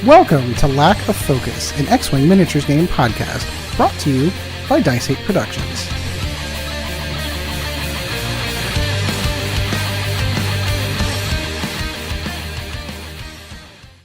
Welcome to Lack of Focus, an X-Wing miniatures game podcast, brought to you by Dice 8 Productions.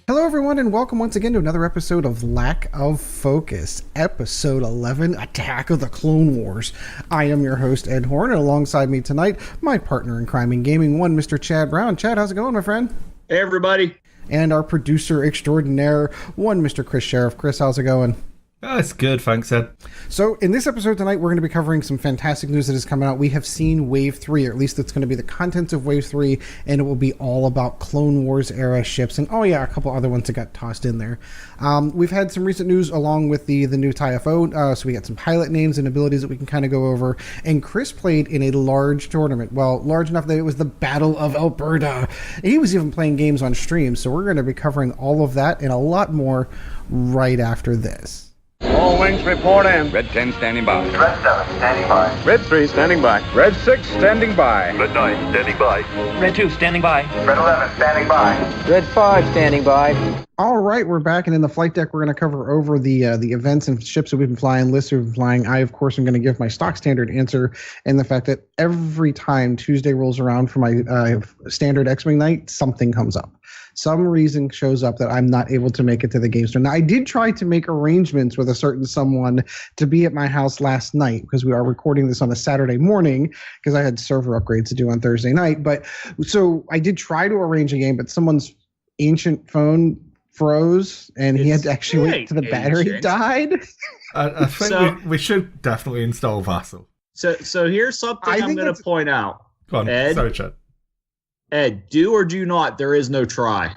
Hello everyone, and welcome once again to another episode of Lack of Focus, episode 11, Attack of the Clone Wars. I am your host, Ed Horn, and alongside me tonight, my partner in crime and gaming, one Mr. Chad Brown. Chad, how's it going, my friend? Hey everybody. And our producer extraordinaire, one Mr. Chris Sheriff. Chris, how's it going? Oh, it's good, thanks, Ed. So, in this episode tonight, we're going to be covering some fantastic news that is coming out. We have seen Wave 3, or at least it's going to be the contents of Wave 3, and it will be all about Clone Wars era ships, and oh yeah, a couple other ones that got tossed in there. We've had some recent news along with the new TIFO, so we got some pilot names and abilities that we can kind of go over, and Chris played in a large tournament. Well, large enough that it was the Battle of Alberta. He was even playing games on stream, so we're going to be covering all of that and a lot more right after this. All wings report in. Red 10 standing by. Red 7 standing by. Red 3 standing by. Red 6 standing by. Red 9 standing by. Red 2 standing by. Red 11 standing by. Red 5 standing by. All right, we're back, and in the flight deck, we're going to cover over the events and ships that we've been flying, lists we've been flying. I, of course, am going to give my stock standard answer, and the fact that every time Tuesday rolls around for my standard X-Wing night, something comes up. Some reason shows up that I'm not able to make it to the game store. Now, I did try to make arrangements with a certain someone to be at my house last night, because we are recording this on a Saturday morning, because I had server upgrades to do on Thursday night. But so I did try to arrange a game, but someone's ancient phone froze, and he had to actually wait till the battery died. I think we should definitely install Vassal. So here's something I'm going to point out. Go on, Ed, sorry, Chad. Ed, do or do not, there is no try.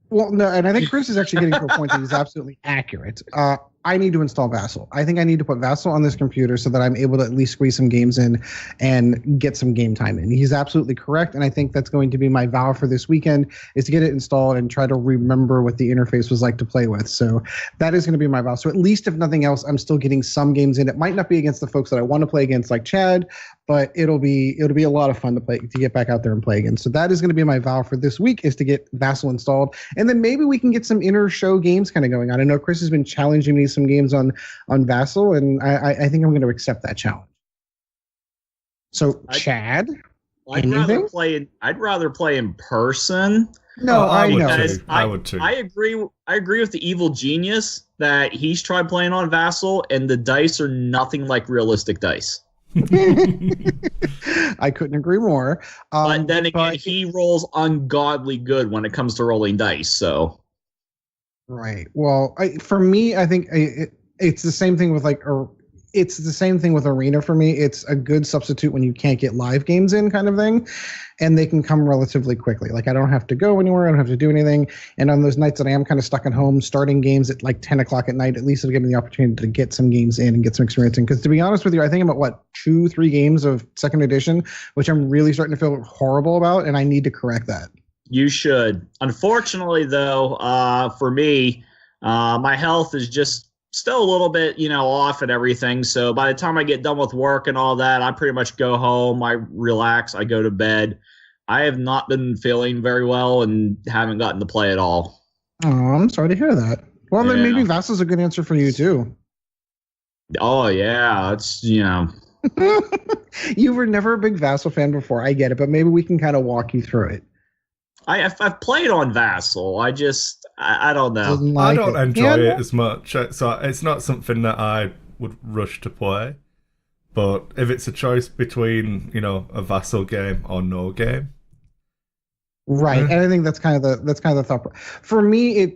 Well, no, and I think Chris is actually getting to a point that he's absolutely accurate. I need to install Vassal. I think I need to put Vassal on this computer so that I'm able to at least squeeze some games in and get some game time in. He's absolutely correct, and I think that's going to be my vow for this weekend, is to get it installed and try to remember what the interface was like to play with. So that is going to be my vow. So at least, if nothing else, I'm still getting some games in. It might not be against the folks that I want to play against, like Chad, but it'll be a lot of fun to get back out there and play again. So that is going to be my vow for this week, is to get Vassal installed, and then maybe we can get some inner show games kind of going on. I know Chris has been challenging me some games on Vassal, and I think I'm going to accept that challenge. So Chad, I'd rather play in person. No, I know. I would too. I agree with the evil genius that he's tried playing on Vassal, and the dice are nothing like realistic dice. I couldn't agree more. But then again, he rolls ungodly good when it comes to rolling dice. So, right. Well, for me, I think it's the same thing with it's the same thing with Arena for me. It's a good substitute when you can't get live games in, kind of thing, and they can come relatively quickly. Like, I don't have to go anywhere. I don't have to do anything. And on those nights that I am kind of stuck at home, starting games at like 10 o'clock at night, at least it'll give me the opportunity to get some games in and get some experience in. Because to be honest with you, I think I'm at 2-3 games of second edition, which I'm really starting to feel horrible about, and I need to correct that. You should. Unfortunately, though, for me, my health is just still a little bit, off and everything. So by the time I get done with work and all that, I pretty much go home, I relax, I go to bed. I have not been feeling very well and haven't gotten to play at all. Oh, I'm sorry to hear that. Well, then maybe Vassal's a good answer for you too. Oh yeah, it's You were never a big Vassal fan before. I get it, but maybe we can kind of walk you through it. I've played on Vassal. I don't know. I don't enjoy it as much. So it's not something that I would rush to play. But if it's a choice between, a Vassal game or no game, right? And I think that's kind of the thought. For me,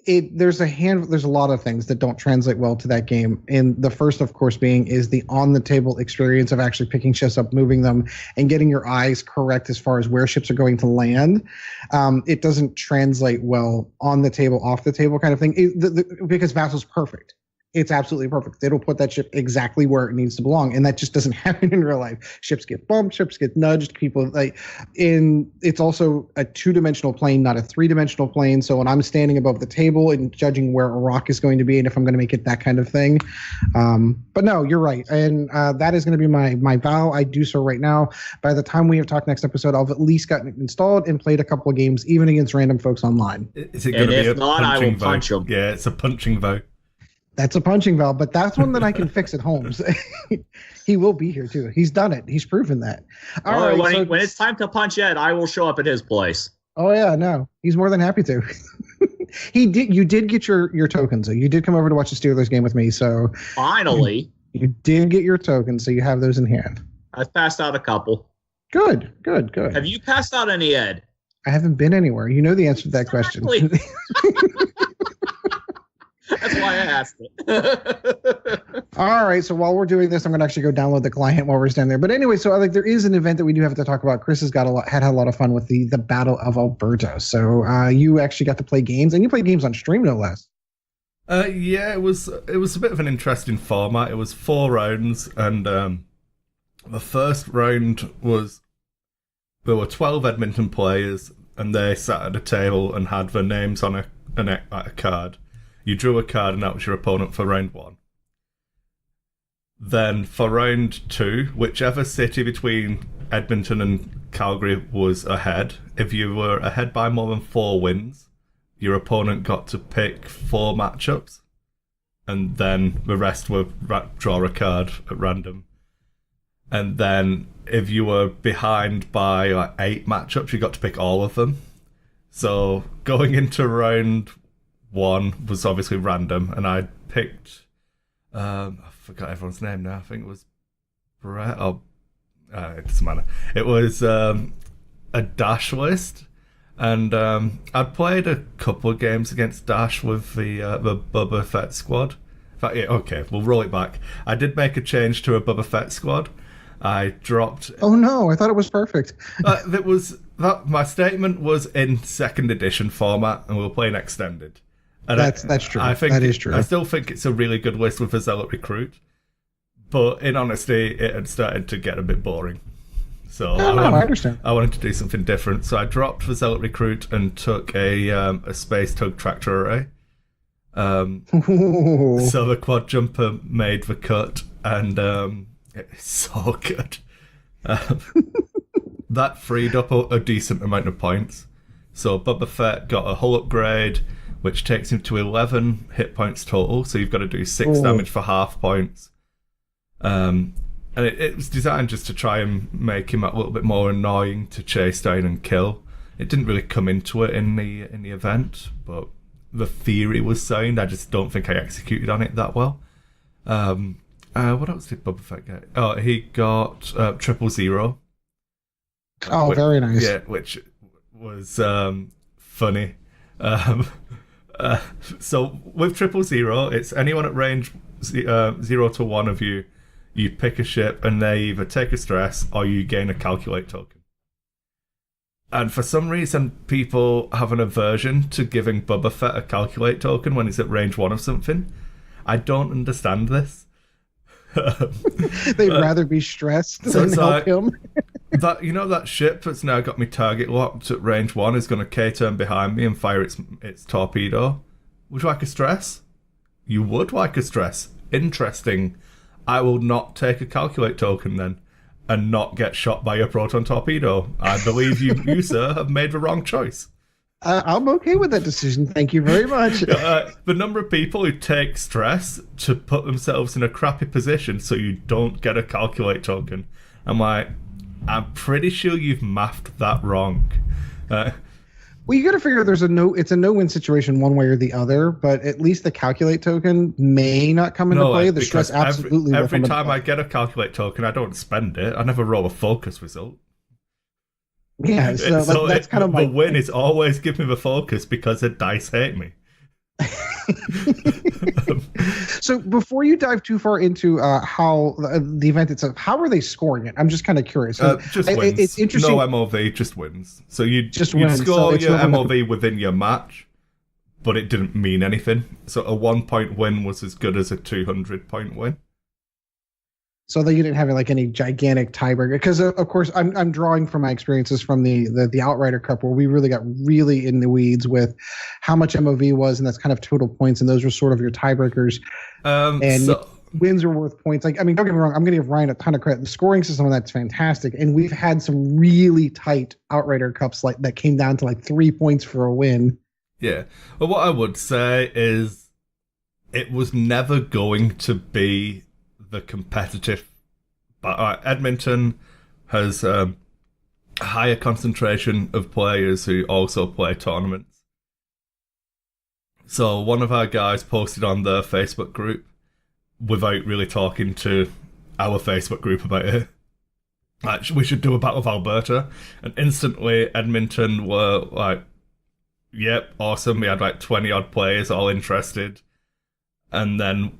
there's a lot of things that don't translate well to that game. And the first, of course, is the on-the-table experience of actually picking ships up, moving them, and getting your eyes correct as far as where ships are going to land. It doesn't translate well on the table, off the table kind of thing, because Vassal's perfect. It's absolutely perfect. It'll put that ship exactly where it needs to belong, and that just doesn't happen in real life. Ships get bumped, ships get nudged. People it's also a 2-dimensional plane, not a 3-dimensional plane. So when I'm standing above the table and judging where a rock is going to be, and if I'm going to make it that kind of thing, but no, you're right, and that is going to be my vow. I do so right now. By the time we have talked next episode, I'll have at least gotten it installed and played a couple of games, even against random folks online. Is it going to be a not, I will punching punch vote? him. Yeah, it's a punching vote. That's a punching valve, but that's one that I can fix at Holmes. He will be here too. He's done it. He's proven that. All right, when it's time to punch Ed, I will show up at his place. Oh yeah, no, he's more than happy to. You did get your tokens. So you did come over to watch the Steelers game with me. So finally, you did get your tokens. So you have those in hand. I've passed out a couple. Good. Have you passed out any, Ed? I haven't been anywhere. You know the answer to that Exactly. question. That's why I asked it. All right, so while we're doing this, I'm going to actually go download the client while we're standing there. But anyway, so there is an event that we do have to talk about. Chris has had a lot of fun with the Battle of Alberta. So you actually got to play games, and you played games on stream, no less. Yeah, it was a bit of an interesting format. It was 4 rounds, and the first round was there were 12 Edmonton players, and they sat at a table and had their names on a card. You drew a card, and that was your opponent for round 1. Then for round 2, whichever city between Edmonton and Calgary was ahead, if you were ahead by more than 4 wins, your opponent got to pick 4 matchups, and then the rest would draw a card at random. And then if you were behind by 8 matchups, you got to pick all of them. So going into round 1 was obviously random, and I picked I forgot everyone's name now. I think it was Brett. It doesn't matter. It was a Dash list, and I'd played a couple of games against Dash with the Boba Fett squad. In fact, yeah, okay, we'll roll it back. I did make a change to a Boba Fett squad. I dropped. Oh no! I thought it was perfect. My statement was in 2nd edition format, and we were playing extended. And that's true. I think that is true. I still think it's a really good list with a Zealot Recruit, but in honesty, it had started to get a bit boring. So I understand. I wanted to do something different, so I dropped the Zealot Recruit and took a Space Tug Tractor Array. So the Quad Jumper made the cut, and it's so good. That freed up a decent amount of points. So Boba Fett got a hull upgrade, which takes him to 11 hit points total. So you've got to do 6 damage for half points. And it was designed just to try and make him a little bit more annoying to chase down and kill. It didn't really come into it in the event, but the theory was sound. I just don't think I executed on it that well. What else did Boba Fett get? Oh, he got 000. Oh, very nice. Yeah, which was funny. So with 000, it's anyone at range 0 to 1 of you. You pick a ship, and they either take a stress or you gain a calculate token. And for some reason, people have an aversion to giving Boba Fett a calculate token when he's at range 1 of something. I don't understand this. They'd rather be stressed than help him. That ship that's now got me target locked at range 1 is going to K-turn behind me and fire its torpedo. Would you like a stress? You would like a stress. Interesting. I will not take a calculate token then, and not get shot by a proton torpedo. I believe you sir, have made the wrong choice. I'm okay with that decision. Thank you very much. The number of people who take stress to put themselves in a crappy position so you don't get a calculate token. I'm pretty sure you've mathed that wrong. Well, you got to figure it's a no-win situation one way or the other, but at least the calculate token may not come into play. The stress absolutely will. Every time I get a calculate token, I don't spend it. I never roll a focus result. Yeah, so that's kind of the win is always give me the focus because the dice hate me. So before you dive too far into how the event itself, how are they scoring it? I'm just kind of curious. Just wins. It's interesting. No MOV, just wins. So you score your MOV within your match, but it didn't mean anything. So a 1-point win was as good as a 200-point win. So that you didn't have like any gigantic tiebreaker, because of course I'm drawing from my experiences from the Outrider Cup, where we really got really in the weeds with how much MOV was, and that's kind of total points, and those were sort of your tiebreakers. Wins are worth points. Like, I mean, don't get me wrong, I'm going to give Ryan a ton of credit. The scoring system on that's fantastic, and we've had some really tight Outrider Cups like that came down to like 3 points for a win. Yeah, but what I would say is it was never going to be the competitive. But Edmonton has a higher concentration of players who also play tournaments. So one of our guys posted on their Facebook group, without really talking to our Facebook group about it, like, we should do a battle of Alberta, and instantly Edmonton were like, yep, awesome. We had like 20 odd players all interested, and then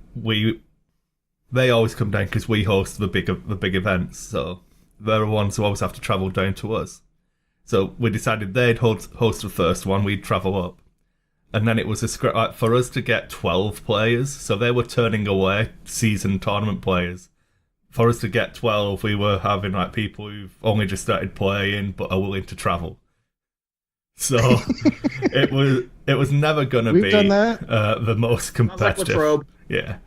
they always come down because we host the big events, so they're the ones who always have to travel down to us. So we decided they'd host the first one, we'd travel up. And then it was a script like, for us to get 12 players, so they were turning away seasoned tournament players. For us to get 12, we were having like people who've only just started playing but are willing to travel. So it was never gonna be the most competitive. Yeah.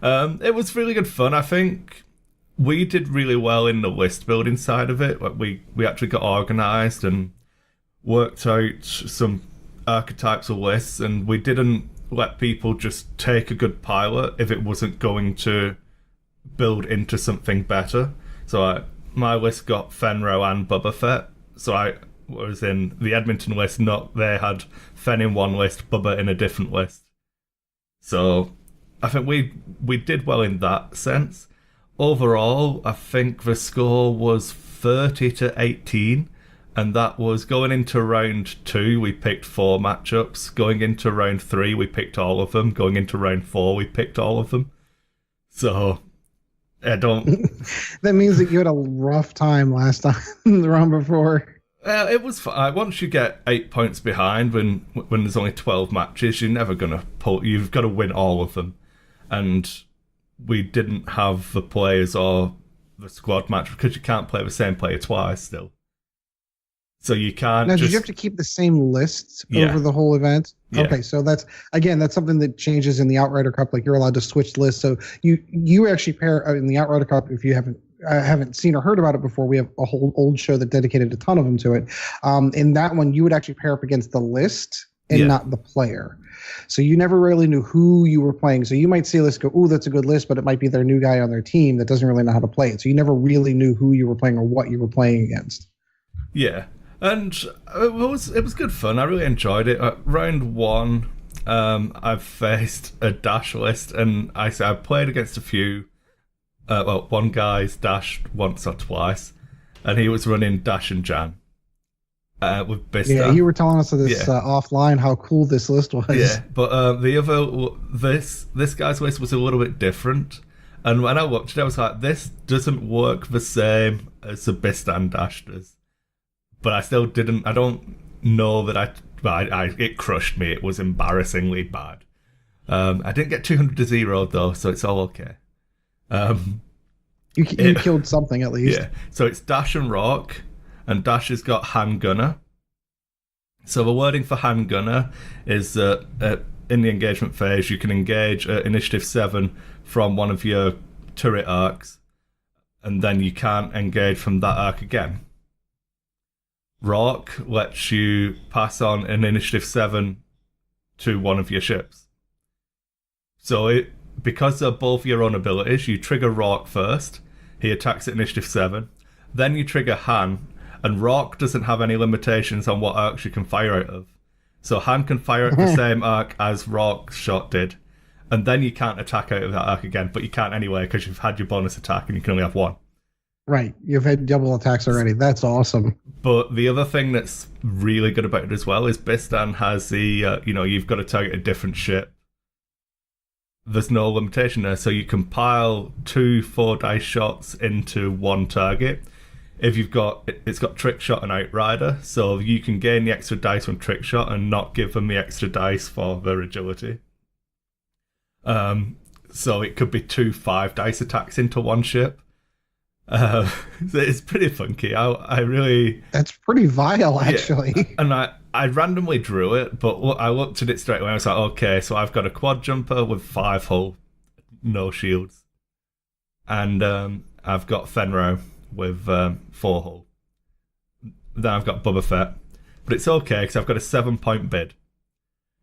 It was really good fun. I think we did really well in the list building side of it. Like we actually got organised and worked out some archetypes of lists, and we didn't let people just take a good pilot if it wasn't going to build into something better. So my list got Fenro and Boba Fett. So I was in the Edmonton list, they had Fen in one list, Bubba in a different list. So I think we did well in that sense. Overall, I think the score was 30-18, and that was going into round 2, we picked 4 matchups. Going into round 3, we picked all of them. Going into round 4, we picked all of them. So I don't. That means that you had a rough time last time, the round before. It was fine. Once you get 8 points behind, when there's only 12 matches, you're never gonna pull. You've got to win all of them, and we didn't have the players or the squad match because you can't play the same player twice still. So you can't. Now, did you have to keep the same lists over the whole event? Yeah. Okay, so that's something that changes in the Outrider Cup. Like, you're allowed to switch lists. So you actually pair in the Outrider Cup. If you haven't seen or heard about it before, we have a whole old show that dedicated a ton of them to it. In that one, you would actually pair up against the list and not the player. So you never really knew who you were playing. So you might see a list, go, "Ooh, that's a good list," but it might be their new guy on their team that doesn't really know how to play it. So you never really knew who you were playing or what you were playing against. Yeah. And it was good fun. I really enjoyed it. Round 1, I've faced a Dash list, and I played against a few. One guy's dashed once or twice, and he was running Dash and Jan with Bista. Yeah, you were telling us this offline how cool this list was. Yeah, but the other this guy's list was a little bit different, and when I watched it, I was like, this doesn't work the same as the Bista and Dash does. But I still didn't. I don't know that it crushed me. It was embarrassingly bad. I didn't get 200 to 0 though, so it's all okay. You killed something at least. Yeah. So it's Dash and Rock, and Dash has got Handgunner. So the wording for Handgunner is that in the engagement phase, you can engage at Initiative 7 from one of your turret arcs, and then you can't engage from that arc again. Rock lets you pass on an Initiative 7 to one of your ships. So because they're both your own abilities, you trigger Rock first, he attacks at Initiative 7, then you trigger Han, and Rock doesn't have any limitations on what arcs you can fire out of. So Han can fire at the same arc as Rock's shot did, and then you can't attack out of that arc again, but you can't anyway because you've had your bonus attack and you can only have one. Right, you've had double attacks already. That's awesome. But the other thing that's really good about it as well is Bistan has the, you've got to target a different ship. There's no limitation there, so you can pile 2 4-dice shots into one target. if it's got trick shot and outrider, so you can gain the extra dice from trick shot and not give them the extra dice for their agility. So it could be 2 5-dice attacks into one ship. It's pretty funky. I really... That's pretty vile, actually. Yeah. And I randomly drew it, but I looked at it straight away. I was like, okay, so I've got a quad jumper with 5 hull, no shields. And I've got Fenro with 4 hull. Then I've got Boba Fett. But it's okay, because I've got a 7-point bid.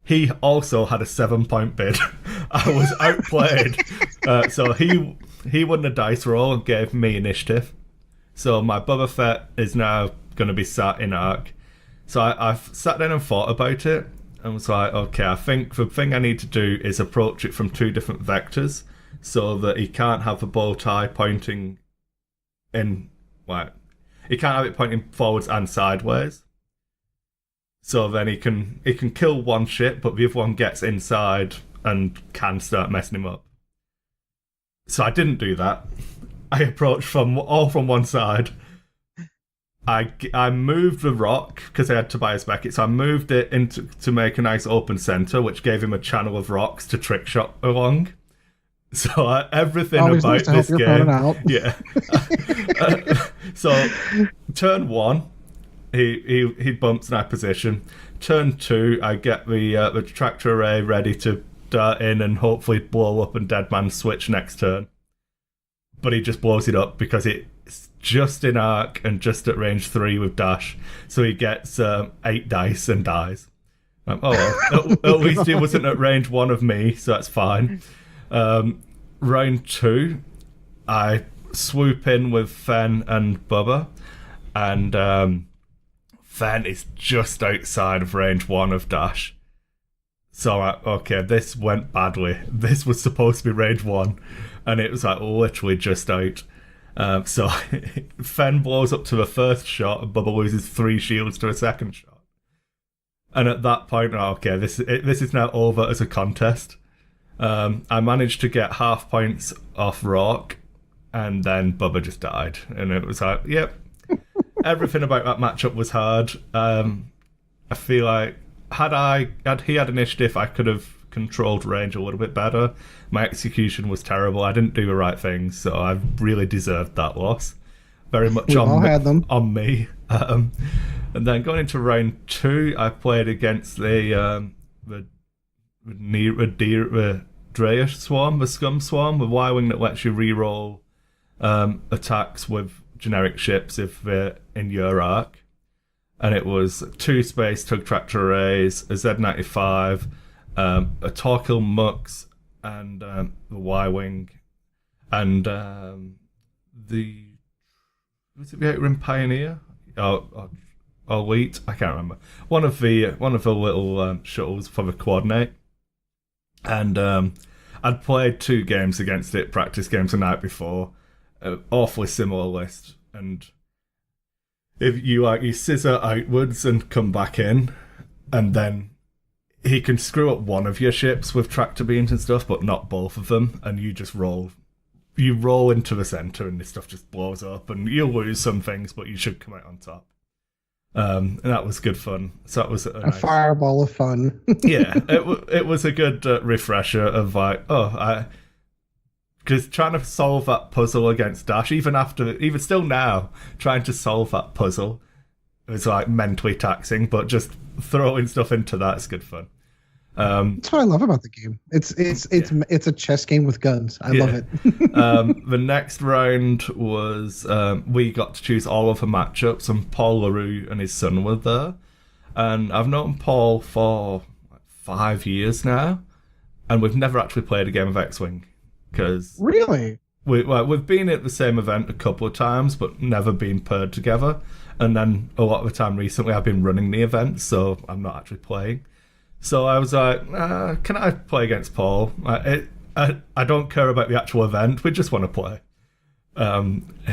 He also had a 7-point bid. I was outplayed. So he won the dice roll and gave me initiative. So my Boba Fett is now going to be sat in Arc. So I've sat down and thought about it and was like, okay, I think the thing I need to do is approach it from 2 different vectors so that he can't have the bow tie pointing in, like, he can't have it pointing forwards and sideways. So then he can kill one ship, but the other one gets inside and can start messing him up. So I didn't do that. I approached from one side. I moved the rock because I had Tobias Beckett, so I moved it to make a nice open center, which gave him a channel of rocks to trick shot along. So everything always about nice to this help your game, opponent out. yeah. So turn 1, he bumps in our position. Turn 2, I get the tractor array ready to dart in and hopefully blow up and Deadman switch next turn. But he just blows it up because it's just in arc and just at range 3 with dash. So he gets 8 dice and dies. At least he wasn't at range 1 of me, so that's fine. Round 2, I swoop in with Fen and Bubba, and Fen is just outside of range 1 of dash. So, okay, this went badly. This was supposed to be range 1, and it was like literally just out. So Fen blows up to the first shot, and Bubba loses 3 shields to a second shot. And at that point, okay, this is now over as a contest. I managed to get half points off Rock, and then Bubba just died. And it was like, yep, everything about that matchup was hard. I feel like had he had initiative, I could have controlled range a little bit better. My execution was terrible. I didn't do the right things, so I really deserved that loss. Very much on me. And then going into round 2, I played against the Dreyer Swarm, the Scum Swarm, the Y-Wing that lets you reroll attacks with generic ships if they're in your arc. And it was 2 space tug tractor arrays, a Z95, a Torquil Mux, and the Y-Wing, and was it the Outer Rim Pioneer? Or Elite? I can't remember. One of the little shuttles for the coordinate. And I'd played 2 games against it, practice games the night before. An awfully similar list, and if you scissor outwards and come back in, and then he can screw up one of your ships with tractor beams and stuff, but not both of them, and you just roll into the center and this stuff just blows up, and you'll lose some things, but you should come out on top. And that was good fun. So that was a nice fireball of fun. Yeah, it was a good refresher of like, because trying to solve that puzzle against Dash, even still now, trying to solve that puzzle is like mentally taxing, but just throwing stuff into that is good fun. That's what I love about the game. It's a chess game with guns. I love it. The next round was we got to choose all of the matchups, and Paul LaRue and his son were there. And I've known Paul for 5 years now, and we've never actually played a game of X-Wing. Because really, we've been at the same event a couple of times, but never been paired together. And then a lot of the time recently, I've been running the event, so I'm not actually playing. So I was like, can I play against Paul? I don't care about the actual event. We just want to play.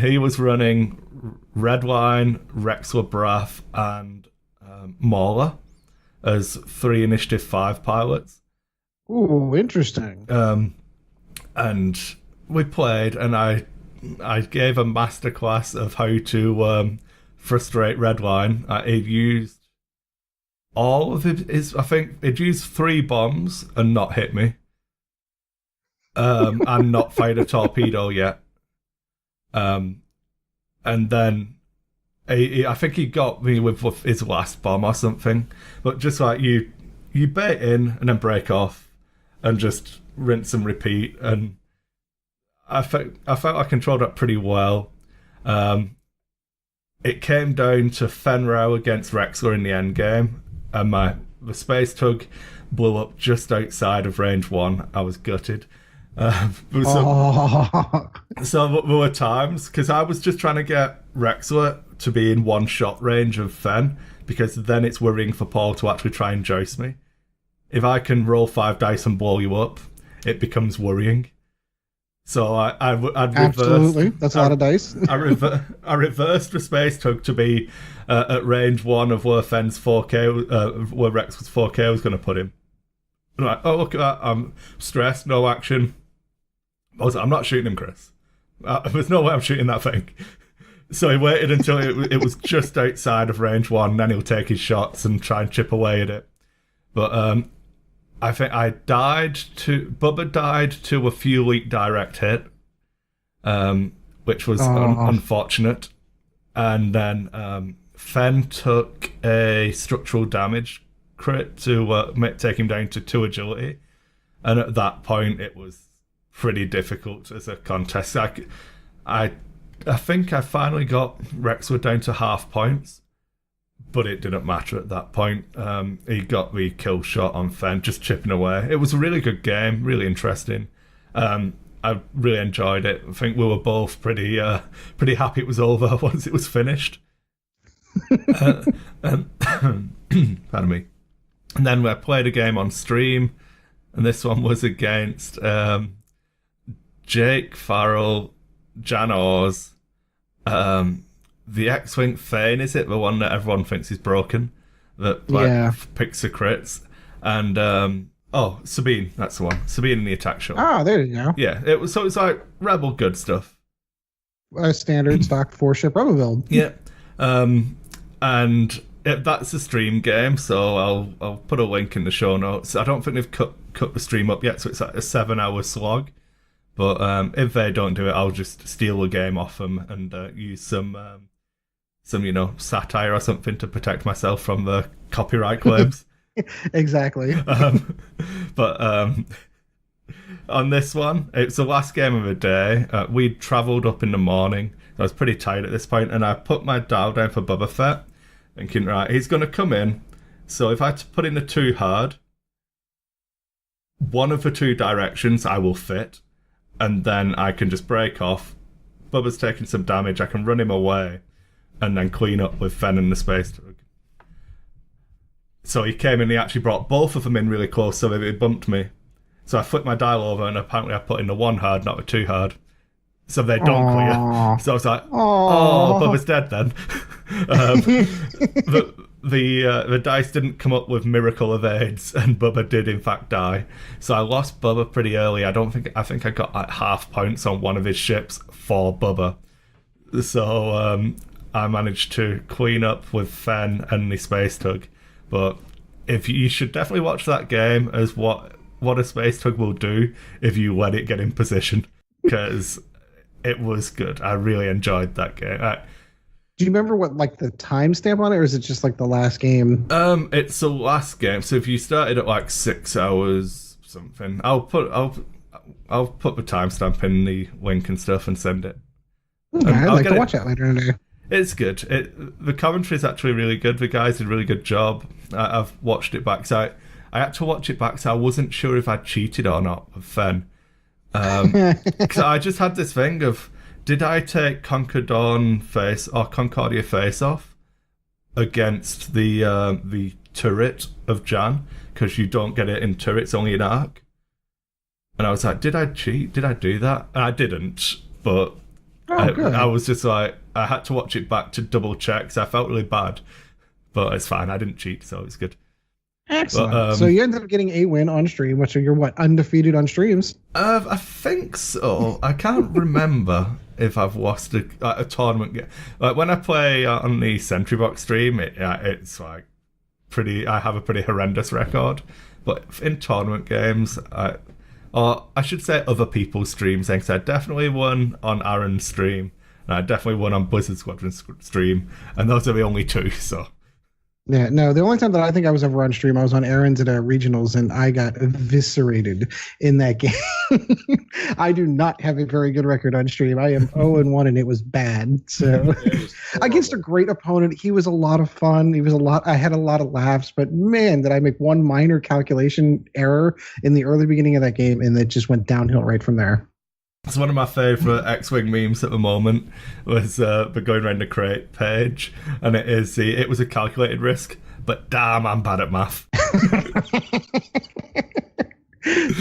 He was running Redline, Rexler Braff, and Mauler as 3 Initiative 5 pilots. Ooh, interesting. And we played, and I I gave a masterclass of how to frustrate Redline. It used all of it. I think it used 3 bombs and not hit me. And not fired a torpedo yet. And then I think he got me with his last bomb or something. But just like you bait in and then break off and just rinse and repeat. And I felt I controlled that pretty well. It came down to Fenrir against Rexler in the end game, and the space tug blew up just outside of range 1. I was gutted. So there were times, because I was just trying to get Rexler to be in 1-shot range of Fen, because then it's worrying for Paul to actually try and joust me. If I can roll 5 dice and blow you up, it becomes worrying. So I'd reversed. Absolutely, that's a lot of dice. I reversed the space tug to be at range 1 of where Fen's 4K, where Rex's 4K was going to put him. I'm like, oh, look at that, I'm stressed, no action. I was like, I'm not shooting him, Chris. There's no way I'm shooting that thing. So he waited until it was just outside of range 1, then he'll take his shots and try and chip away at it. But I think Bubba died to a fuel leak direct hit, which was unfortunate. And then Fen took a structural damage crit to take him down to 2 agility. And at that point, it was pretty difficult as a contest. I think I finally got Rexwood down to half points, but it didn't matter at that point. He got the kill shot on Fen, just chipping away. It was a really good game, really interesting. I really enjoyed it. I think we were both pretty happy it was over once it was finished. Pardon me. And then we played a game on stream, and this one was against Jake Farrell, Jan Oars, the X-Wing Thane, is it? The one that everyone thinks is broken, that picks the crits. And Sabine, that's the one. Sabine in the attack shot. Ah, there you go. Yeah, it was like Rebel good stuff. Standard stock 4-ship Rebel build. Yeah. And that's a stream game, so I'll put a link in the show notes. I don't think they've cut the stream up yet, so it's like a 7-hour slog. But if they don't do it, I'll just steal the game off them and use some satire or something to protect myself from the copyright claims. Exactly. But on this one, it's the last game of the day. We'd travelled up in the morning. I was pretty tired at this point, and I put my dial down for Boba Fett, thinking, right, he's going to come in. So if I put in the 2 hard, one of the 2 directions I will fit. And then I can just break off. Bubba's taking some damage. I can run him away, and then clean up with Fen and the space tug. So he came in. He actually brought both of them in really close, so they bumped me. So I flipped my dial over, and apparently I put in the 1 hard, not the 2 hard. So they don't clear. So I was like, oh, Bubba's dead then. The dice didn't come up with miracle evades, and Bubba did in fact die. So I lost Bubba pretty early. I think I got like half points on one of his ships for Bubba. So I managed to clean up with Fen and the space tug. But you should definitely watch that game as what a space tug will do if you let it get in position, because it was good. I really enjoyed that game. Do you remember what the timestamp on it, or is it just the last game? It's the last game. So if you started at 6 hours something, I'll put the timestamp in the link and stuff and send it. Okay, I'd like to watch that later today. It's good. The commentary is actually really good. The guys did a really good job. I've watched it back. So I had to watch it back, so I wasn't sure if I cheated or not with Fen. Because I just had this thing of, did I take Concordia face off against the turret of Jan? Because you don't get it in turrets, only in arc. And I was like, did I cheat? Did I do that? And I didn't, but I was just like, I had to watch it back to double check, so I felt really bad. But it's fine, I didn't cheat, so it's good. Excellent. But, So you ended up getting a win on stream, which you're undefeated on streams? I think so. I can't remember if I've lost a tournament game. Like when I play on the Sentry Box stream, it's like pretty. I have a pretty horrendous record. But in tournament games, or I should say other people's streams, because I definitely won on Aaron's stream, and I definitely won on Blizzard Squadron's stream, and those are the only two. So. Yeah, no, the only time that I think I was ever on stream, I was on Aaron's at regionals, and I got eviscerated in that game. I do not have a very good record on stream. I am 0-1, and it was bad. So against a great opponent, he was a lot of fun. I had a lot of laughs, but man, did I make one minor calculation error in the early beginning of that game, and it just went downhill right from there. It's one of my favourite X-Wing memes at the moment was the going around the crate page, and it was a calculated risk, but damn, I'm bad at math.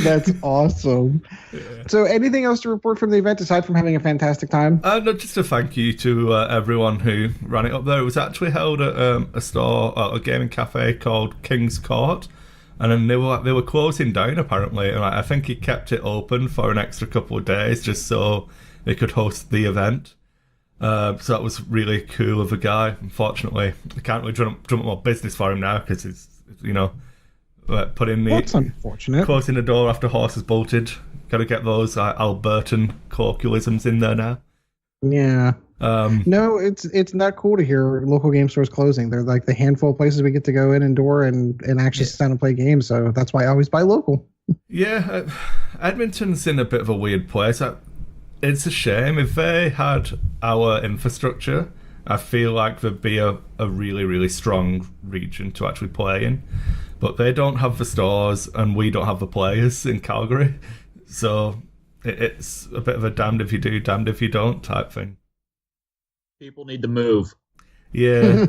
That's awesome. Yeah. So anything else to report from the event aside from having a fantastic time? No, just a thank you to everyone who ran it up there. It was actually held at a gaming cafe called King's Court. And then they were closing down apparently, and I think he kept it open for an extra couple of days just so they could host the event. So that was really cool of a guy. Unfortunately, I can't really drum up more business for him now because it's That's unfortunate. Closing the door after horses bolted. Got to get those Albertan colloquialisms in there now. Yeah. No, it's not cool to hear local game stores closing. They're like the handful of places we get to go in indoor and actually sit down and play games. So that's why I always buy local. Yeah, Edmonton's in a bit of a weird place. It's a shame. If they had our infrastructure, I feel like there'd be a really, really strong region to actually play in. But they don't have the stores and we don't have the players in Calgary. So it's a bit of a damned if you do, damned if you don't type thing. People need to move. Yeah.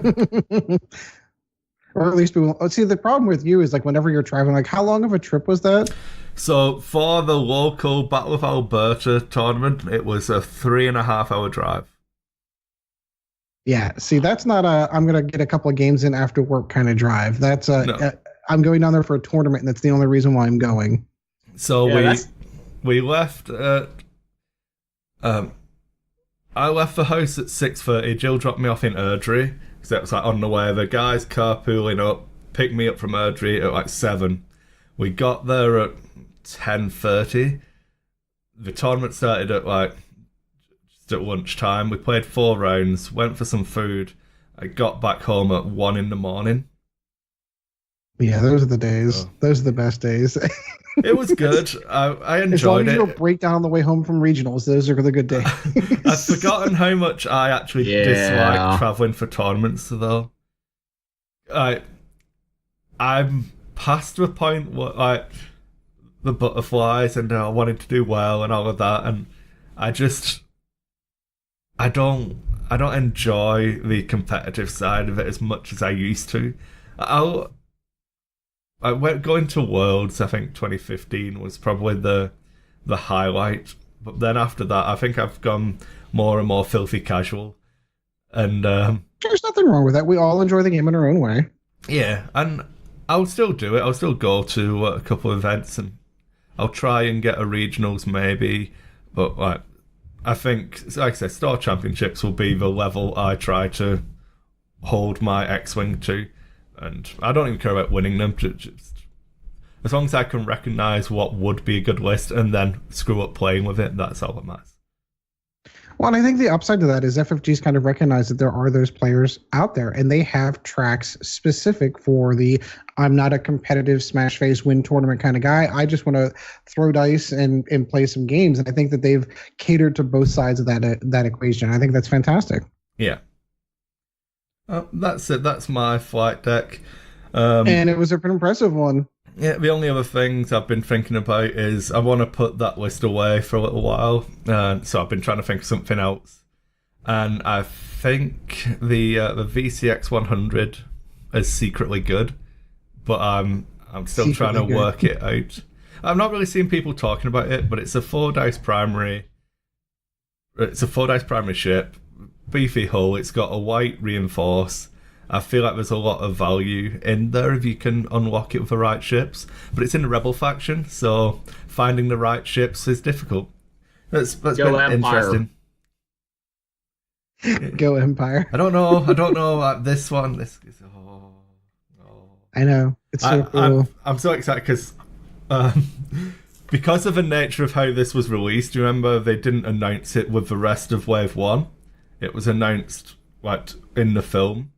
Or at least people. See, the problem with you is like whenever you're traveling, like how long of a trip was that? So for the local Battle of Alberta tournament, it was a 3.5 hour drive. Yeah. See, that's not I'm going to get a couple of games in after work kind of drive. That's I'm going down there for a tournament, and that's the only reason why I'm going. So we left I left the house at 6:30. Jill dropped me off in Erdrey because that was like on the way. The guys carpooling up, picked me up from Erdrey at like 7. We got there at 10:30. The tournament started at like just at lunchtime. We played 4 rounds, went for some food. I got back home at 1 in the morning. Yeah, those are the days. Those are the best days. It was good. I enjoyed it. As long as you don't break down on the way home from regionals, those are the good days. I've forgotten how much I actually dislike traveling for tournaments, though. I'm past the point where like the butterflies and wanting to do well and all of that, and I don't enjoy the competitive side of it as much as I used to. Going to Worlds, I think 2015 was probably the highlight. But then after that, I think I've gone more and more filthy casual. And there's nothing wrong with that. We all enjoy the game in our own way. Yeah, and I'll still do it. I'll still go to a couple of events, and I'll try and get a regionals maybe. But like, I think, like I said, Store Championships will be the level I try to hold my X-Wing to. And I don't even care about winning them. Just as long as I can recognise what would be a good list and then screw up playing with it, that's all that matters. Well, and I think the upside to that is FFG's kind of recognized that there are those players out there, and they have tracks specific for the I'm not a competitive smash face win tournament kind of guy. I just want to throw dice and play some games. And I think that they've catered to both sides of that equation. I think that's fantastic. Yeah. That's it. That's my flight deck. And it was a pretty impressive one. Yeah, the only other things I've been thinking about is I want to put that list away for a little while. So I've been trying to think of something else. And I think the VCX 100 is secretly good, but I'm still trying to work it out. I'm not really seeing people talking about it, but it's a 4-dice primary. It's a 4-dice primary ship. Beefy hull, it's got a white reinforce, I feel like there's a lot of value in there if you can unlock it with the right ships. But it's in the Rebel faction, so finding the right ships is difficult. That's been interesting. Go Empire. I don't know. This one. This is. I know. It's so cool. I'm so excited because of the nature of how this was released. Do you remember they didn't announce it with the rest of Wave 1? It was announced in the film.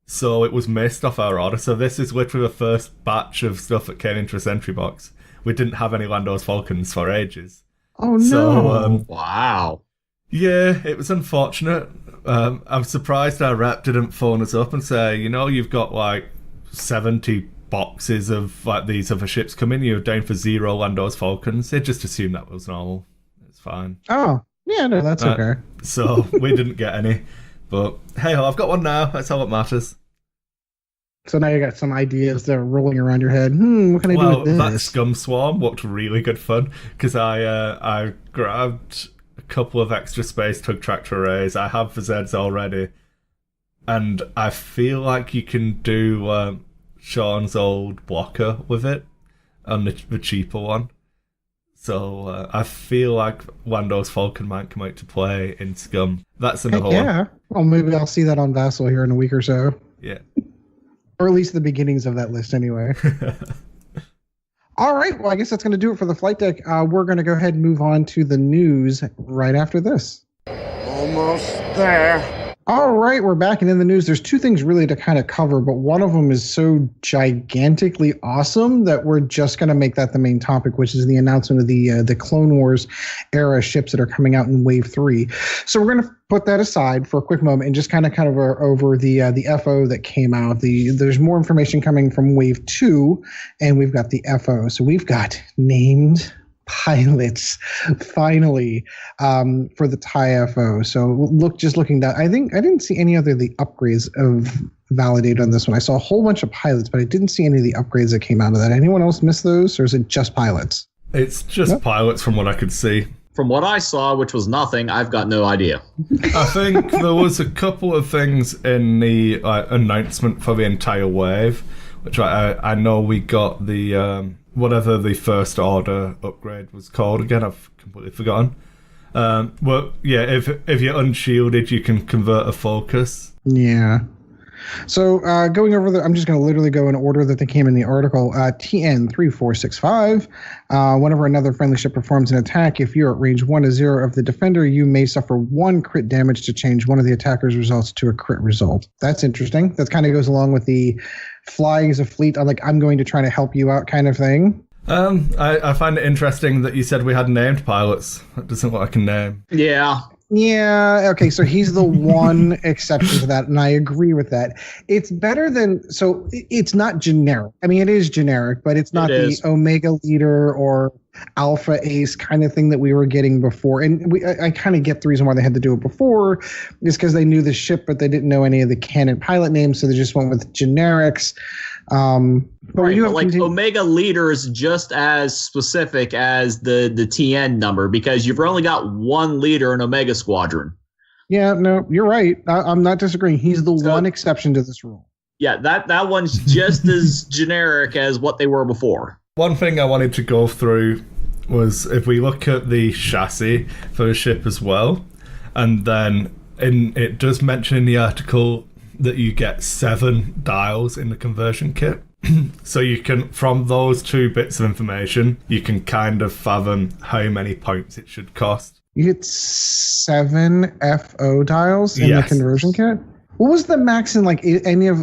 So it was missed off our order. So this is literally the first batch of stuff that came into a sentry box. We didn't have any Lando's Falcons for ages. Oh, no. So, wow. Yeah, it was unfortunate. I'm surprised our rep didn't phone us up and say, you've got 70 boxes of these other ships coming. You're down for 0 Lando's Falcons. They just assumed that was normal. It's fine. Oh, yeah, no, that's okay. So we didn't get any. But hey, I've got one now. That's all that matters. So now you got some ideas that are rolling around your head. What can I do with this? That Scum Swarm looked really good fun because I grabbed a couple of extra space tug tractor arrays. I have the Zeds already. And I feel like you can do Sean's old blocker with it and the cheaper one. So I feel like Lando's Falcon might come out to play in Scum. That's another one. Yeah. Well, maybe I'll see that on Vassal here in a week or so. Yeah. Or at least the beginnings of that list anyway. All right. Well, I guess that's going to do it for the flight deck. We're going to go ahead and move on to the news right after this. Almost there. All right, we're back, and in the news, there's two things really to kind of cover, but one of them is so gigantically awesome that we're just going to make that the main topic, which is the announcement of the Clone Wars era ships that are coming out in Wave 3. So we're going to put that aside for a quick moment and just kind of over the FO that came out. There's more information coming from Wave 2, and we've got the FO. So we've got named pilots finally for the TIE FO. So looking down, I didn't see any other of the upgrades of Validate on this one. I saw a whole bunch of pilots, but I didn't see any of the upgrades that came out of that. Anyone else miss those, or is it just pilots? It's just pilots from what I could see. From what I saw, which was nothing, I've got no idea. I think there was a couple of things in the announcement for the entire wave, which I know we got the whatever the first order upgrade was called again. I've completely forgotten. Well, yeah, if you're unshielded, you can convert a focus. Yeah. So going over I'm just going to literally go in order that they came in the article. TN3465. Whenever another friendly ship performs an attack, if you're at range 1 to 0 of the defender, you may suffer 1 crit damage to change one of the attacker's results to a crit result. That's interesting. That kind of goes along with the flying as a fleet. I'm going to try to help you out kind of thing. I find it interesting that you said we had named pilots. That doesn't look like a name. Yeah. Yeah, okay, so he's the one exception to that, and I agree with that. It's better than, so it's not generic. I mean, it is generic, but it's not the Omega Leader or Alpha Ace kind of thing that we were getting before. And I kind of get the reason why they had to do it before is because they knew the ship, but they didn't know any of the canon pilot names, so they just went with generics. But Omega Leader is just as specific as the TN number because you've only got one leader in Omega Squadron. Yeah, no, you're right. I'm not disagreeing. He's the one exception to this rule. Yeah, that one's just as generic as what they were before. One thing I wanted to go through was if we look at the chassis for the ship as well, and then it does mention in the article that you get 7 dials in the conversion kit. So you can, from those 2 bits of information, you can kind of fathom how many points it should cost. You get 7 FO dials in the conversion kit? What was the max in any of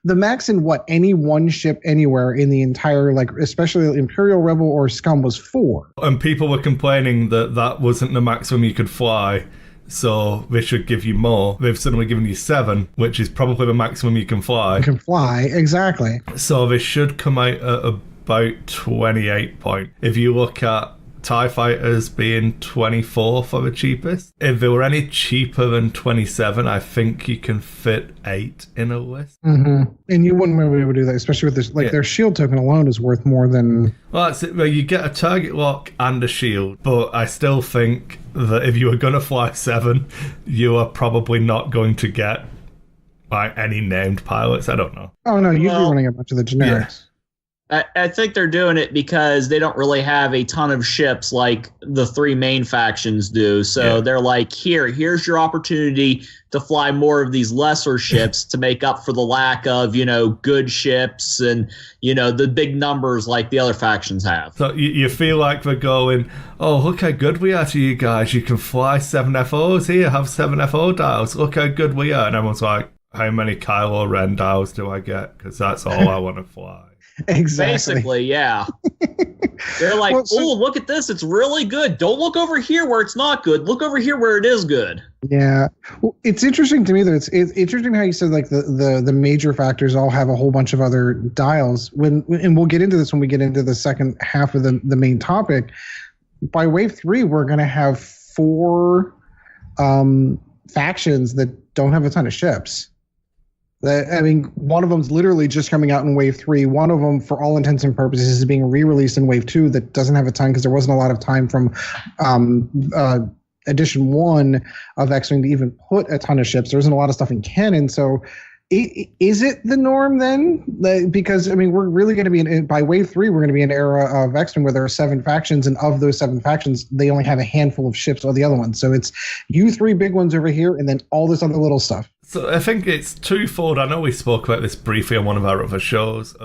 the max in what any one ship anywhere in the entire especially Imperial, Rebel, or Scum was 4? And people were complaining that wasn't the maximum you could fly. So they should give you more. They've suddenly given you 7, which is probably the maximum you can fly. You can fly, exactly. So they should come out at about 28 points. If you look at TIE Fighters being 24 for the cheapest, if they were any cheaper than 27, I think you can fit 8 in a list. Mm-hmm. And you wouldn't be able to do that, especially with this. Their shield token alone is worth more than... Well, that's it. Well, you get a target lock and a shield, but I still think that if you were going to fly 7, you are probably not going to get any named pilots. I don't know. Oh, no, you'd be running a bunch of the generics. I think they're doing it because they don't really have a ton of ships like the 3 main factions do. So they're like, here's your opportunity to fly more of these lesser ships to make up for the lack of, good ships and, the big numbers like the other factions have. So you feel like they're going, oh, look how good we are to you guys. You can fly 7 FOs here, have 7 FO dials. Look how good we are. And everyone's like, how many Kylo Ren dials do I get? Because that's all I want to fly. Exactly. Basically, yeah. They're like, look at this. It's really good. Don't look over here where it's not good. Look over here where it is good. Yeah. Well, it's interesting to me that it's interesting how you said like the major factors all have a whole bunch of other dials. And we'll get into this when we get into the second half of the main topic. By wave 3, we're going to have 4 factions that don't have a ton of ships. One of them's literally just coming out in Wave 3. One of them, for all intents and purposes, is being re-released in Wave 2 that doesn't have a ton because there wasn't a lot of time from Edition 1 of X-Wing to even put a ton of ships. There isn't a lot of stuff in canon. So is it the norm then? Because, we're really going to be, by Wave 3, we're going to be in an era of X-Wing where there are 7 factions, and of those 7 factions, they only have a handful of ships or the other ones. So it's you 3 big ones over here and then all this other little stuff. So I think it's twofold. I know we spoke about this briefly on one of our other shows.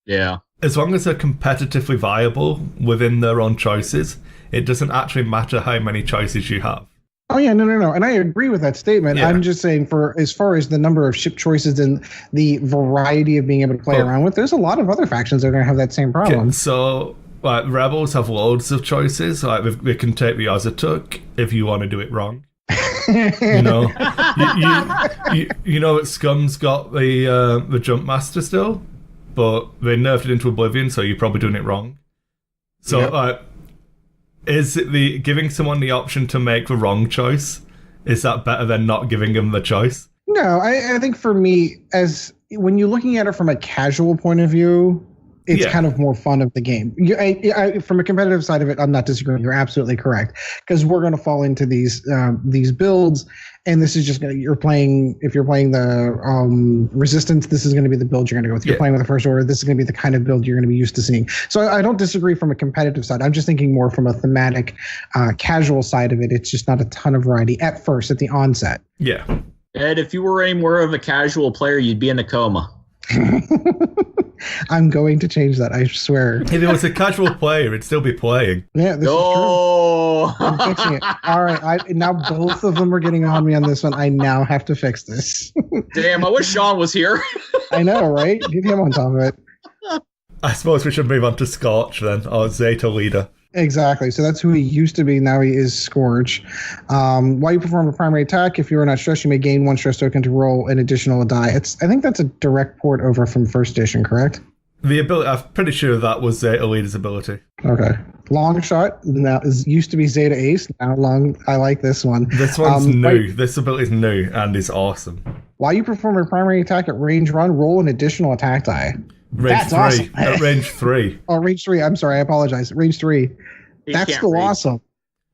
As long as they're competitively viable within their own choices, it doesn't actually matter how many choices you have. Oh, yeah, no. And I agree with that statement. Yeah. I'm just saying for as far as the number of ship choices and the variety of being able to play around with, there's a lot of other factions that are going to have that same problem. Okay, so Rebels have loads of choices. Like they can take the Ozatuk if you want to do it wrong. you know that Scum's got the Jump Master still, but they nerfed it into Oblivion, so you're probably doing it wrong. So is it giving someone the option to make the wrong choice? Is that better than not giving them the choice? No, I think for me, as when you're looking at it from a casual point of view, it's kind of more fun of the game. From a competitive side of it, I'm not disagreeing. You're absolutely correct, because we're going to fall into these builds, and this is just going to, if you're playing the Resistance, this is going to be the build you're going to go with. If you're playing with the First Order, this is going to be the kind of build you're going to be used to seeing. So I don't disagree from a competitive side. I'm just thinking more from a thematic, casual side of it. It's just not a ton of variety at first, at the onset. Yeah. Ed, if you were any more of a casual player, you'd be in a coma. I'm going to change that, I swear. If it was a casual player, it'd still be playing. Yeah, this is true. I'm fixing it. All right, now both of them are getting on me on this one. I now have to fix this. Damn, I wish Sean was here. I know, right? Get him on top of it. I suppose we should move on to Scorch then, or Zeta Leader. Exactly. So that's who he used to be. Now he is Scourge. While you perform a primary attack, if you are not stressed, you may gain 1 stress token to roll an additional die. I think that's a direct port over from first edition, correct? The ability, I'm pretty sure that was Zeta Leader's ability. Okay. Long shot now used to be Zeta Ace. Now I like this one. This one's new. This ability is new and is awesome. While you perform a primary attack at range 1, roll an additional attack die. Range 3. Awesome. At range 3. Oh, range 3. I'm sorry. I apologize. Range 3. That's still awesome.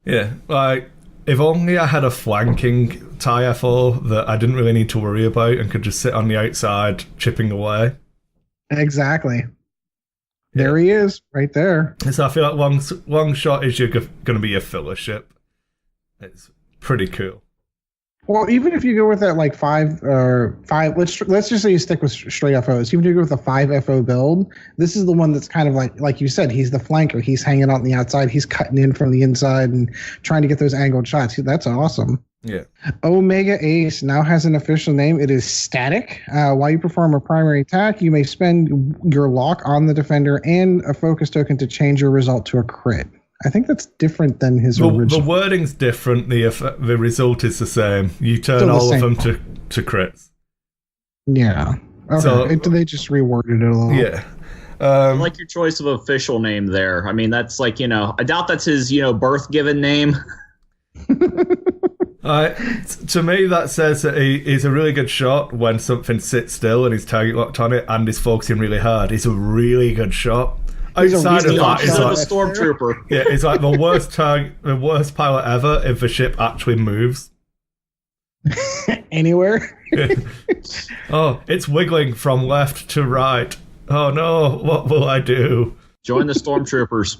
Yeah. Like, if only I had a flanking TIE FO that I didn't really need to worry about and could just sit on the outside chipping away. Exactly. There he is, right there. So I feel like long shot is going to be a filler ship. It's pretty cool. Well, even if you go with that like 5, let's just say you stick with straight FOs. Even if you go with a 5 FO build, this is the one that's kind of like you said, he's the flanker. He's hanging out on the outside. He's cutting in from the inside and trying to get those angled shots. That's awesome. Yeah. Omega Ace now has an official name. It is Static. While you perform a primary attack, you may spend your lock on the defender and a focus token to change your result to a crit. I think that's different than his original. The wording's different. The result is the same. You turn all of them to crits. Yeah. Okay. So, they just reworded it a little. Yeah. I like your choice of official name there. I mean, that's like, I doubt that's his, birth given name. To me, that says that he's a really good shot when something sits still and he's target locked on it and is focusing really hard. He's a really good shot. outside of The that, opposite is of a like, stormtrooper. yeah, it's like the worst pilot ever if the ship actually moves. Anywhere. Oh, it's wiggling from left to right. Oh no, what will I do? Join the stormtroopers.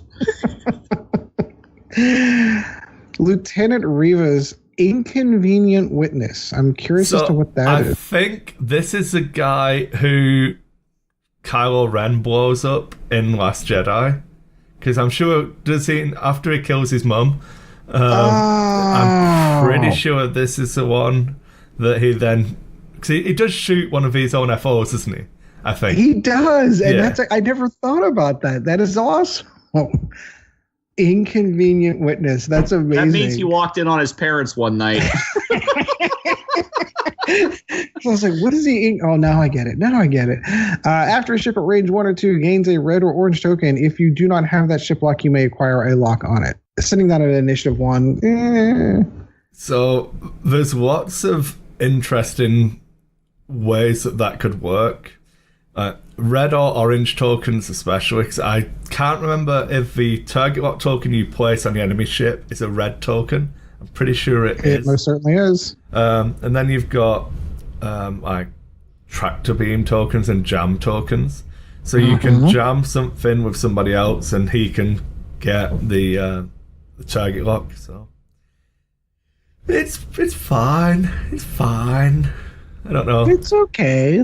Lieutenant Reva's inconvenient witness. I'm curious as to what that is. I think this is the guy who Kylo Ren blows up in Last Jedi. Because I'm sure, does he, after he kills his mum, I'm pretty sure this is the one that he then... Because he does shoot one of his own FOs, doesn't he? I think. He does. And Yeah. I never thought about that. That is awesome. Inconvenient witness. That's amazing. That means he walked in on his parents one night. So I was like, what is he eating? Oh, now I get it. After a ship at range 1 or 2 gains a red or orange token, if you do not have that ship lock, you may acquire a lock on it. Sitting down at initiative 1. So there's lots of interesting ways that could work. Red or orange tokens especially, because I can't remember if the target lock token you place on the enemy ship is a red token. I'm pretty sure it is. It most certainly is. And then you've got like tractor beam tokens and jam tokens. So you can jam something with somebody else and he can get the target lock. So it's fine. It's fine. I don't know. It's okay.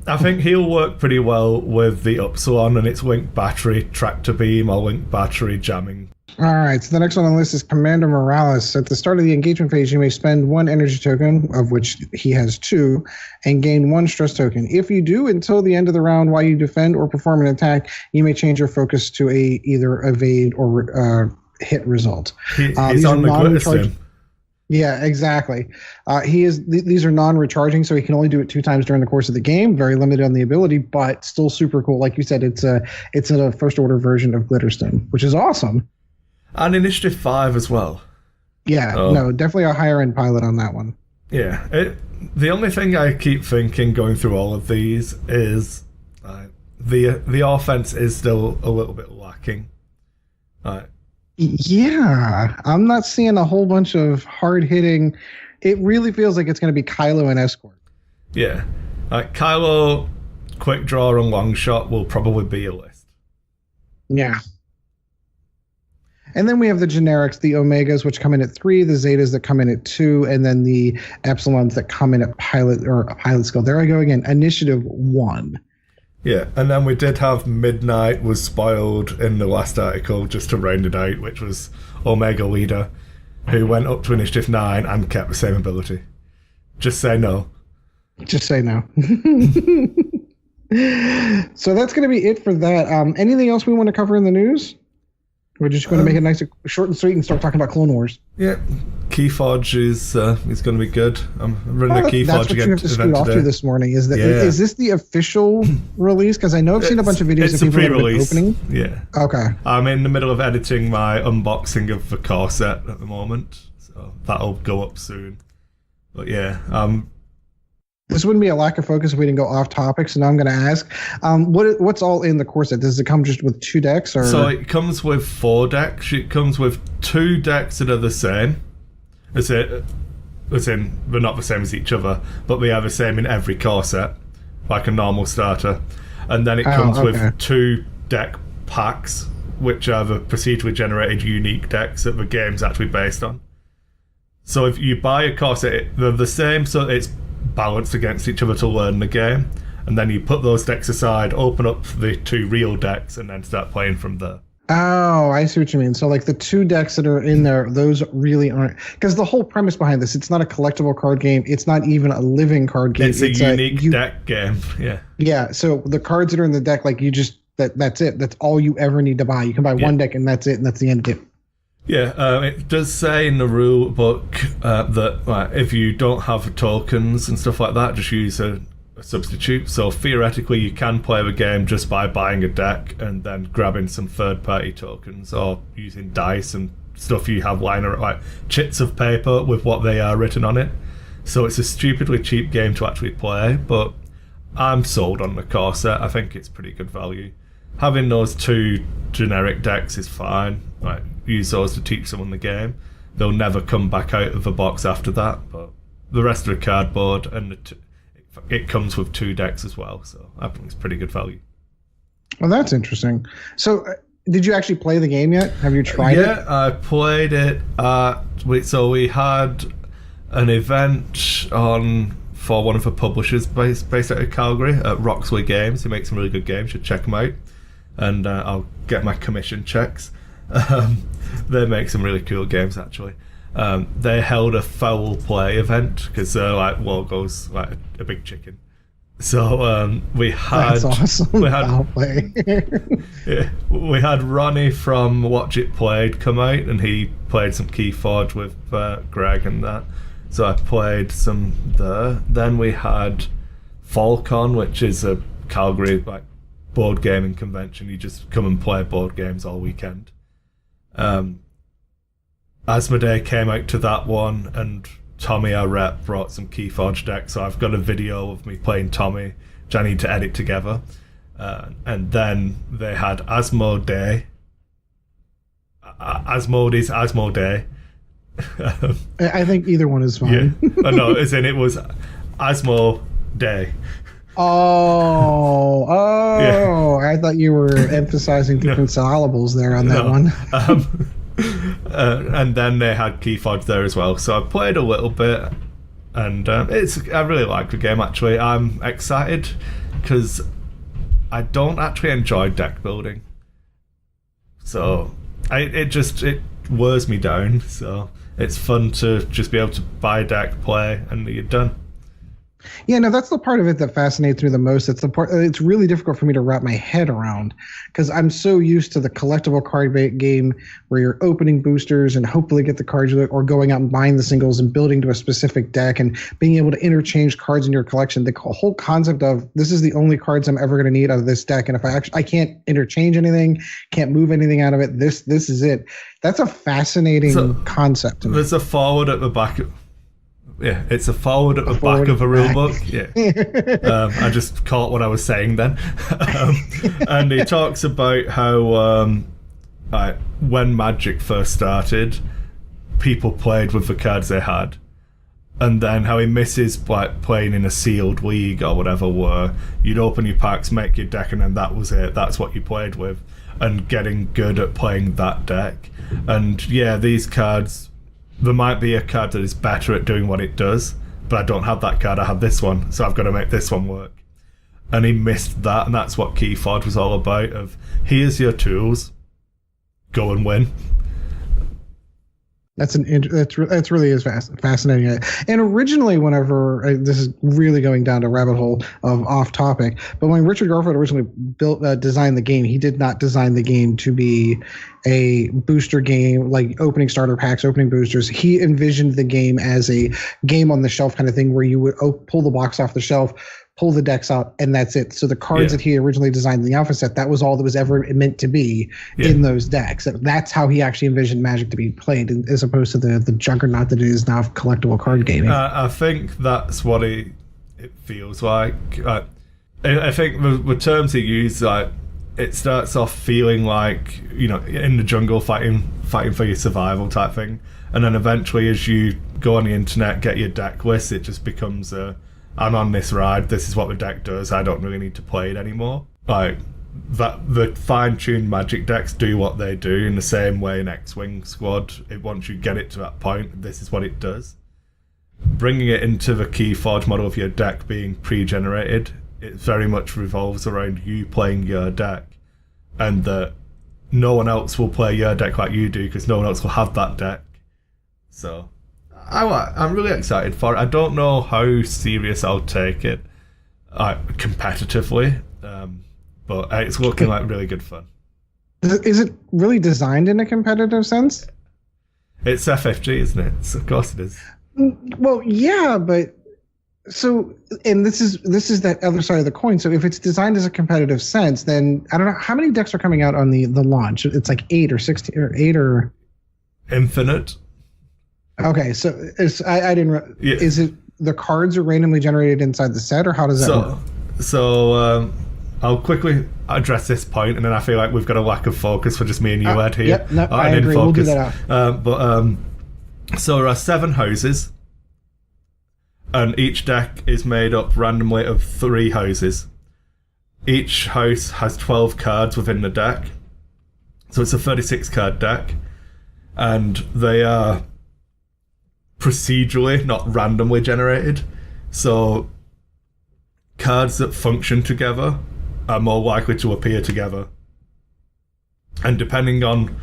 I think he'll work pretty well with the Upsilon and its linked battery, tractor beam, or linked battery jamming. All right, so the next one on the list is Commander Morales. At the start of the engagement phase, you may spend 1 energy token, of which he has 2, and gain 1 stress token. If you do until the end of the round while you defend or perform an attack, you may change your focus to either evade or hit result. He's on the glitter sim. Yeah, exactly. These are non-recharging, so he can only do it 2 times during the course of the game. Very limited on the ability, but still super cool. Like you said, it's a first order version of Glitterstone, which is awesome. And Initiative 5 as well. Yeah, no, definitely a higher end pilot on that one. Yeah, the only thing I keep thinking going through all of these is the offense is still a little bit lacking. Yeah, I'm not seeing a whole bunch of hard hitting. It really feels like it's going to be Kylo and Escort. Yeah, Kylo, quick draw and long shot will probably be a list. Yeah. And then we have the generics, the Omegas, which come in at 3, the Zetas that come in at 2, and then the Epsilons that come in at pilot skill. There I go again, Initiative 1. Yeah, and then we did have Midnight was spoiled in the last article just to round it out, which was Omega Leader, who went up to Initiative 9 and kept the same ability. Just say no. Just say no. So that's going to be it for that. Anything else we want to cover in the news? We're just going to make it nice, short and sweet, and start talking about Clone Wars. Yeah, Keyforge is going to be good. I'm running a Keyforge that's what you have to scoot off to this morning. Is this the official release? Because I know I've seen a bunch of videos of people that have been opening. Yeah. Okay. I'm in the middle of editing my unboxing of the core set at the moment, so that'll go up soon. But yeah, this wouldn't be a lack of focus if we didn't go off topic, so now I'm going to ask, what's all in the core set? Does it come just with 2 decks? Or? So it comes with 4 decks. It comes with 2 decks that are the same. As in, they're not the same as each other, but they are the same in every core set, like a normal starter. And then it comes with 2 deck packs, which are the procedurally generated unique decks that the game's actually based on. So if you buy a core set, they're the same, so it's balanced against each other to learn the game, and then you put those decks aside, open up the 2 real decks, and then start playing from there. Oh, I see what you mean. So like the 2 decks that are in there, those really aren't, because the whole premise behind this, it's not a collectible card game, it's not even a living card game. It's a unique deck game. Yeah, so the cards that are in the deck, like you just that's it, that's all you ever need to buy. You can buy 1 deck and that's it, and that's the end of it. Yeah, it does say in the rule book that if you don't have tokens and stuff like that, just use a substitute. So theoretically, you can play the game just by buying a deck and then grabbing some third-party tokens, or using dice and stuff you have lying around, like chits of paper with what they are written on it. So it's a stupidly cheap game to actually play, but I'm sold on the core set. I think it's pretty good value. having those 2 generic decks is fine. Like, use those to teach someone the game. They'll never come back out of the box after that. But the rest of the cardboard, and it comes with 2 decks as well, so I think it's pretty good value. Well, that's interesting. So, did you actually play the game yet? Have you tried it? Yeah, I played it. So we had an event on for one of the publishers based out of Calgary at Roxley Games. He makes some really good games. You should check them out. And I'll get my commission checks. They make some really cool games, actually. They held a foul play event because their logo's like a big chicken. So we had That's awesome. Foul play. Yeah, we had Ronnie from Watch It Played come out, and he played some Keyforge with Greg and that. So I played some there. Then we had Falcon, which is a Calgary board gaming convention. You just come and play board games all weekend. Asmodee came out to that one, and Tommy, our rep, brought some Keyforge decks. So I've got a video of me playing Tommy, which I need to edit together. And then they had Asmodee. Asmodee's Asmodee. I think either one is fine. Yeah. No, as in it was Asmodee. Oh, yeah. I thought you were emphasizing different syllables there on that one. And then they had Keyforge there as well. So I played a little bit, and I really like the game, actually. I'm excited because I don't actually enjoy deck building. So it wears me down. So it's fun to just be able to buy a deck, play, and you're done. Yeah, no, that's the part of it that fascinates me the most. It's the part. It's really difficult for me to wrap my head around because I'm so used to the collectible card game where you're opening boosters and hopefully get the cards, or going out and buying the singles and building to a specific deck and being able to interchange cards in your collection. The whole concept of this is the only cards I'm ever going to need out of this deck, and if I can't interchange anything, can't move anything out of it, this is it. That's a fascinating concept to me. There's a forward at the back. Yeah, it's a forward at the back of a rule book. Yeah, I just caught what I was saying then. And he talks about how when Magic first started, people played with the cards they had, and then how he misses playing in a sealed league or whatever, where you'd open your packs, make your deck, and then that was it. That's what you played with, and getting good at playing that deck. And yeah, these cards. There might be a card that is better at doing what it does, but I don't have that card, I have this one, so I've got to make this one work. And he missed that, and that's what Keyforge was all about, of here's your tools, go and win. That's really is fascinating. And originally, whenever this is really going down a rabbit hole of off topic, but when Richard Garfield originally designed the game, he did not design the game to be a booster game, like opening starter packs, opening boosters. He envisioned the game as a game on the shelf kind of thing, where you would pull the box off the shelf, pull the decks out, and that's it. So the cards that he originally designed in the alpha set, that was all that was ever meant to be in those decks. That's how he actually envisioned Magic to be played, as opposed to the juggernaut that it is now of collectible card gaming. I think that's what it feels like. I think the terms he used, it starts off feeling like, in the jungle fighting for your survival type thing, and then eventually, as you go on the internet, get your deck list, it just becomes I'm on this ride, this is what the deck does, I don't really need to play it anymore. Like, the fine-tuned Magic decks do what they do in the same way an X-Wing squad. Once you get it to that point, this is what it does. Bringing it into the Keyforge model of your deck being pre-generated, it very much revolves around you playing your deck, and that no one else will play your deck like you do, because no one else will have that deck. So I'm really excited for it. I don't know how serious I'll take it competitively, but it's looking like really good fun. Is it really designed in a competitive sense? It's FFG, isn't it? So of course it is. Well, yeah, but so, and this is that other side of the coin. So if it's designed as a competitive sense, then I don't know how many decks are coming out on the launch. It's like 8 or 16 or 8 or infinite. Okay, so I didn't. Is it the cards are randomly generated inside the set, or how does that work? So I'll quickly address this point, and then I feel like we've got a lack of focus for just me and you, Ed, here. Yep, no, I agree. We'll do that out. So there are 7 houses, and each deck is made up randomly of 3 houses. Each house has 12 cards within the deck, so it's a 36 card deck, and they are procedurally, not randomly generated. So cards that function together are more likely to appear together. And depending on,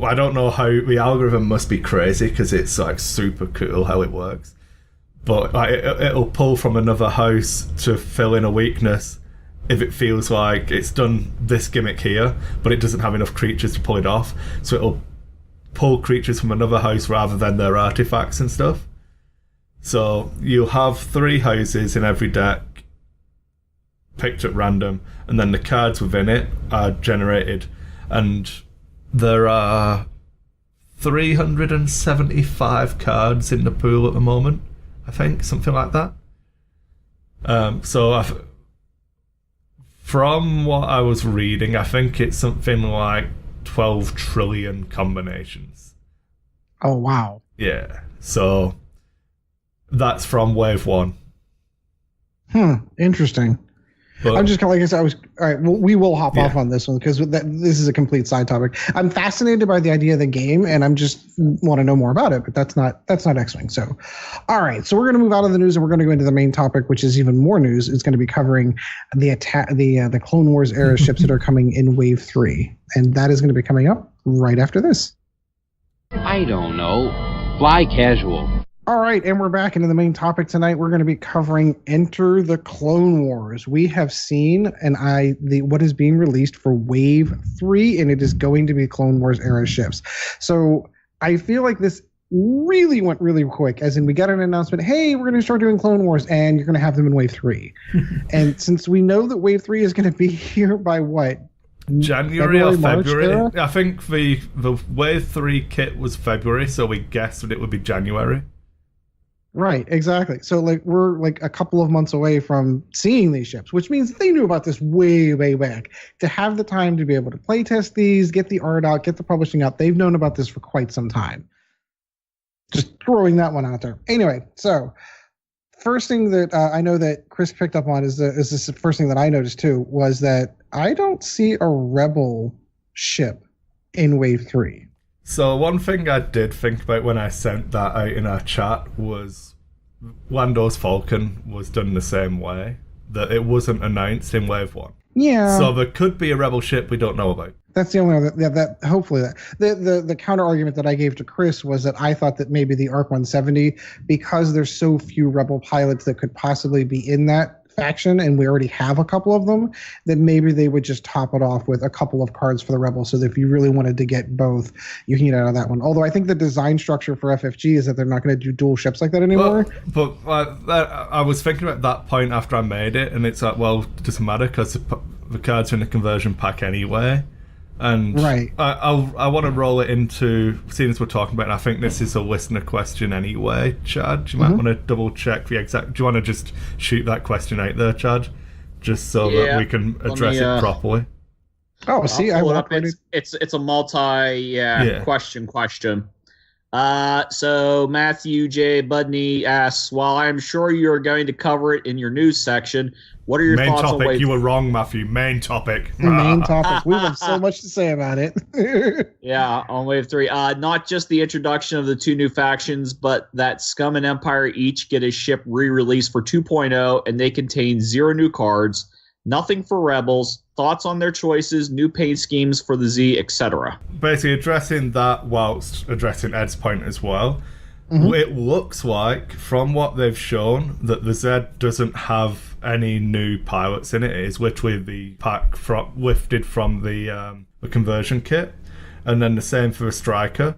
I don't know how, the algorithm must be crazy because it's like super cool how it works. But like, it'll pull from another house to fill in a weakness if it feels like it's done this gimmick here, but it doesn't have enough creatures to pull it off. So it'll pull creatures from another house rather than their artifacts and stuff. So you'll have 3 houses in every deck picked at random, and then the cards within it are generated, and there are 375 cards in the pool at the moment, I think, something like that. From what I was reading, I think it's something like 12 trillion combinations. Oh, wow. Yeah, so that's from wave 1. Interesting. But, I'm just kind of, like I said, all right, well, we will hop off on this one because this is a complete side topic. I'm fascinated by the idea of the game, and I'm just want to know more about it, but that's not X-Wing. So, all right, so we're going to move out of the news and we're going to go into the main topic, which is even more news. It's going to be covering the Clone Wars era ships that are coming in Wave 3, and that is going to be coming up right after this. I don't know. Fly casual. All right, and we're back into the main topic tonight. We're going to be covering Enter the Clone Wars. We have seen what is being released for Wave 3, and it is going to be Clone Wars era ships. So I feel like this really went really quick, as in we got an announcement, hey, we're going to start doing Clone Wars, and you're going to have them in Wave 3. And since we know that Wave 3 is going to be here by what? January or February? I think the Wave 3 kit was February, so we guessed that it would be January. Right, exactly. So we're like a couple of months away from seeing these ships, which means they knew about this way, way back. To have the time to be able to play test these, get the art out, get the publishing out, they've known about this for quite some time. Just throwing that one out there. Anyway, so first thing that I know that Chris picked up on is this the first thing that I noticed too, was that I don't see a Rebel ship in Wave 3. So one thing I did think about when I sent that out in our chat was Lando's Falcon was done the same way, that it wasn't announced in Wave 1. Yeah. So there could be a Rebel ship we don't know about. That's the only other, that hopefully the counter argument that I gave to Chris was that I thought that maybe the ARC 170, because there's so few Rebel pilots that could possibly be in that faction, and we already have a couple of them, that maybe they would just top it off with a couple of cards for the Rebels, so that if you really wanted to get both, you can get out of that one. Although I think the design structure for FFG is that they're not going to do dual ships like that anymore. But I was thinking about that point after I made it, and it's like, well, it doesn't matter because the cards are in the conversion pack anyway. And right. I want to roll it into, seeing as we're talking about it, and I think this is a listener question anyway, Chad. You might want to double check the exact. Do you want to just shoot that question out there, Chad? Just so that we can address it properly. Oh, see, I'll pull it up. It's a multi question. So Matthew J. Budney asks, while I'm sure you're going to cover it in your news section, what are your main thoughts topic? on Wave? You were wrong, Matthew. Main topic. Main topic. We have so much to say about it. Yeah, on Wave 3. Not just the introduction of the 2 new factions, but that Scum and Empire each get a ship re-released for 2.0, and they contain 0 new cards, nothing for Rebels, thoughts on their choices, new paint schemes for the Z, etc. Basically addressing that whilst addressing Ed's point as well. Mm-hmm. It looks like, from what they've shown, that the Z doesn't have any new pilots in it. It is literally the pack lifted from the conversion kit, and then the same for the Striker.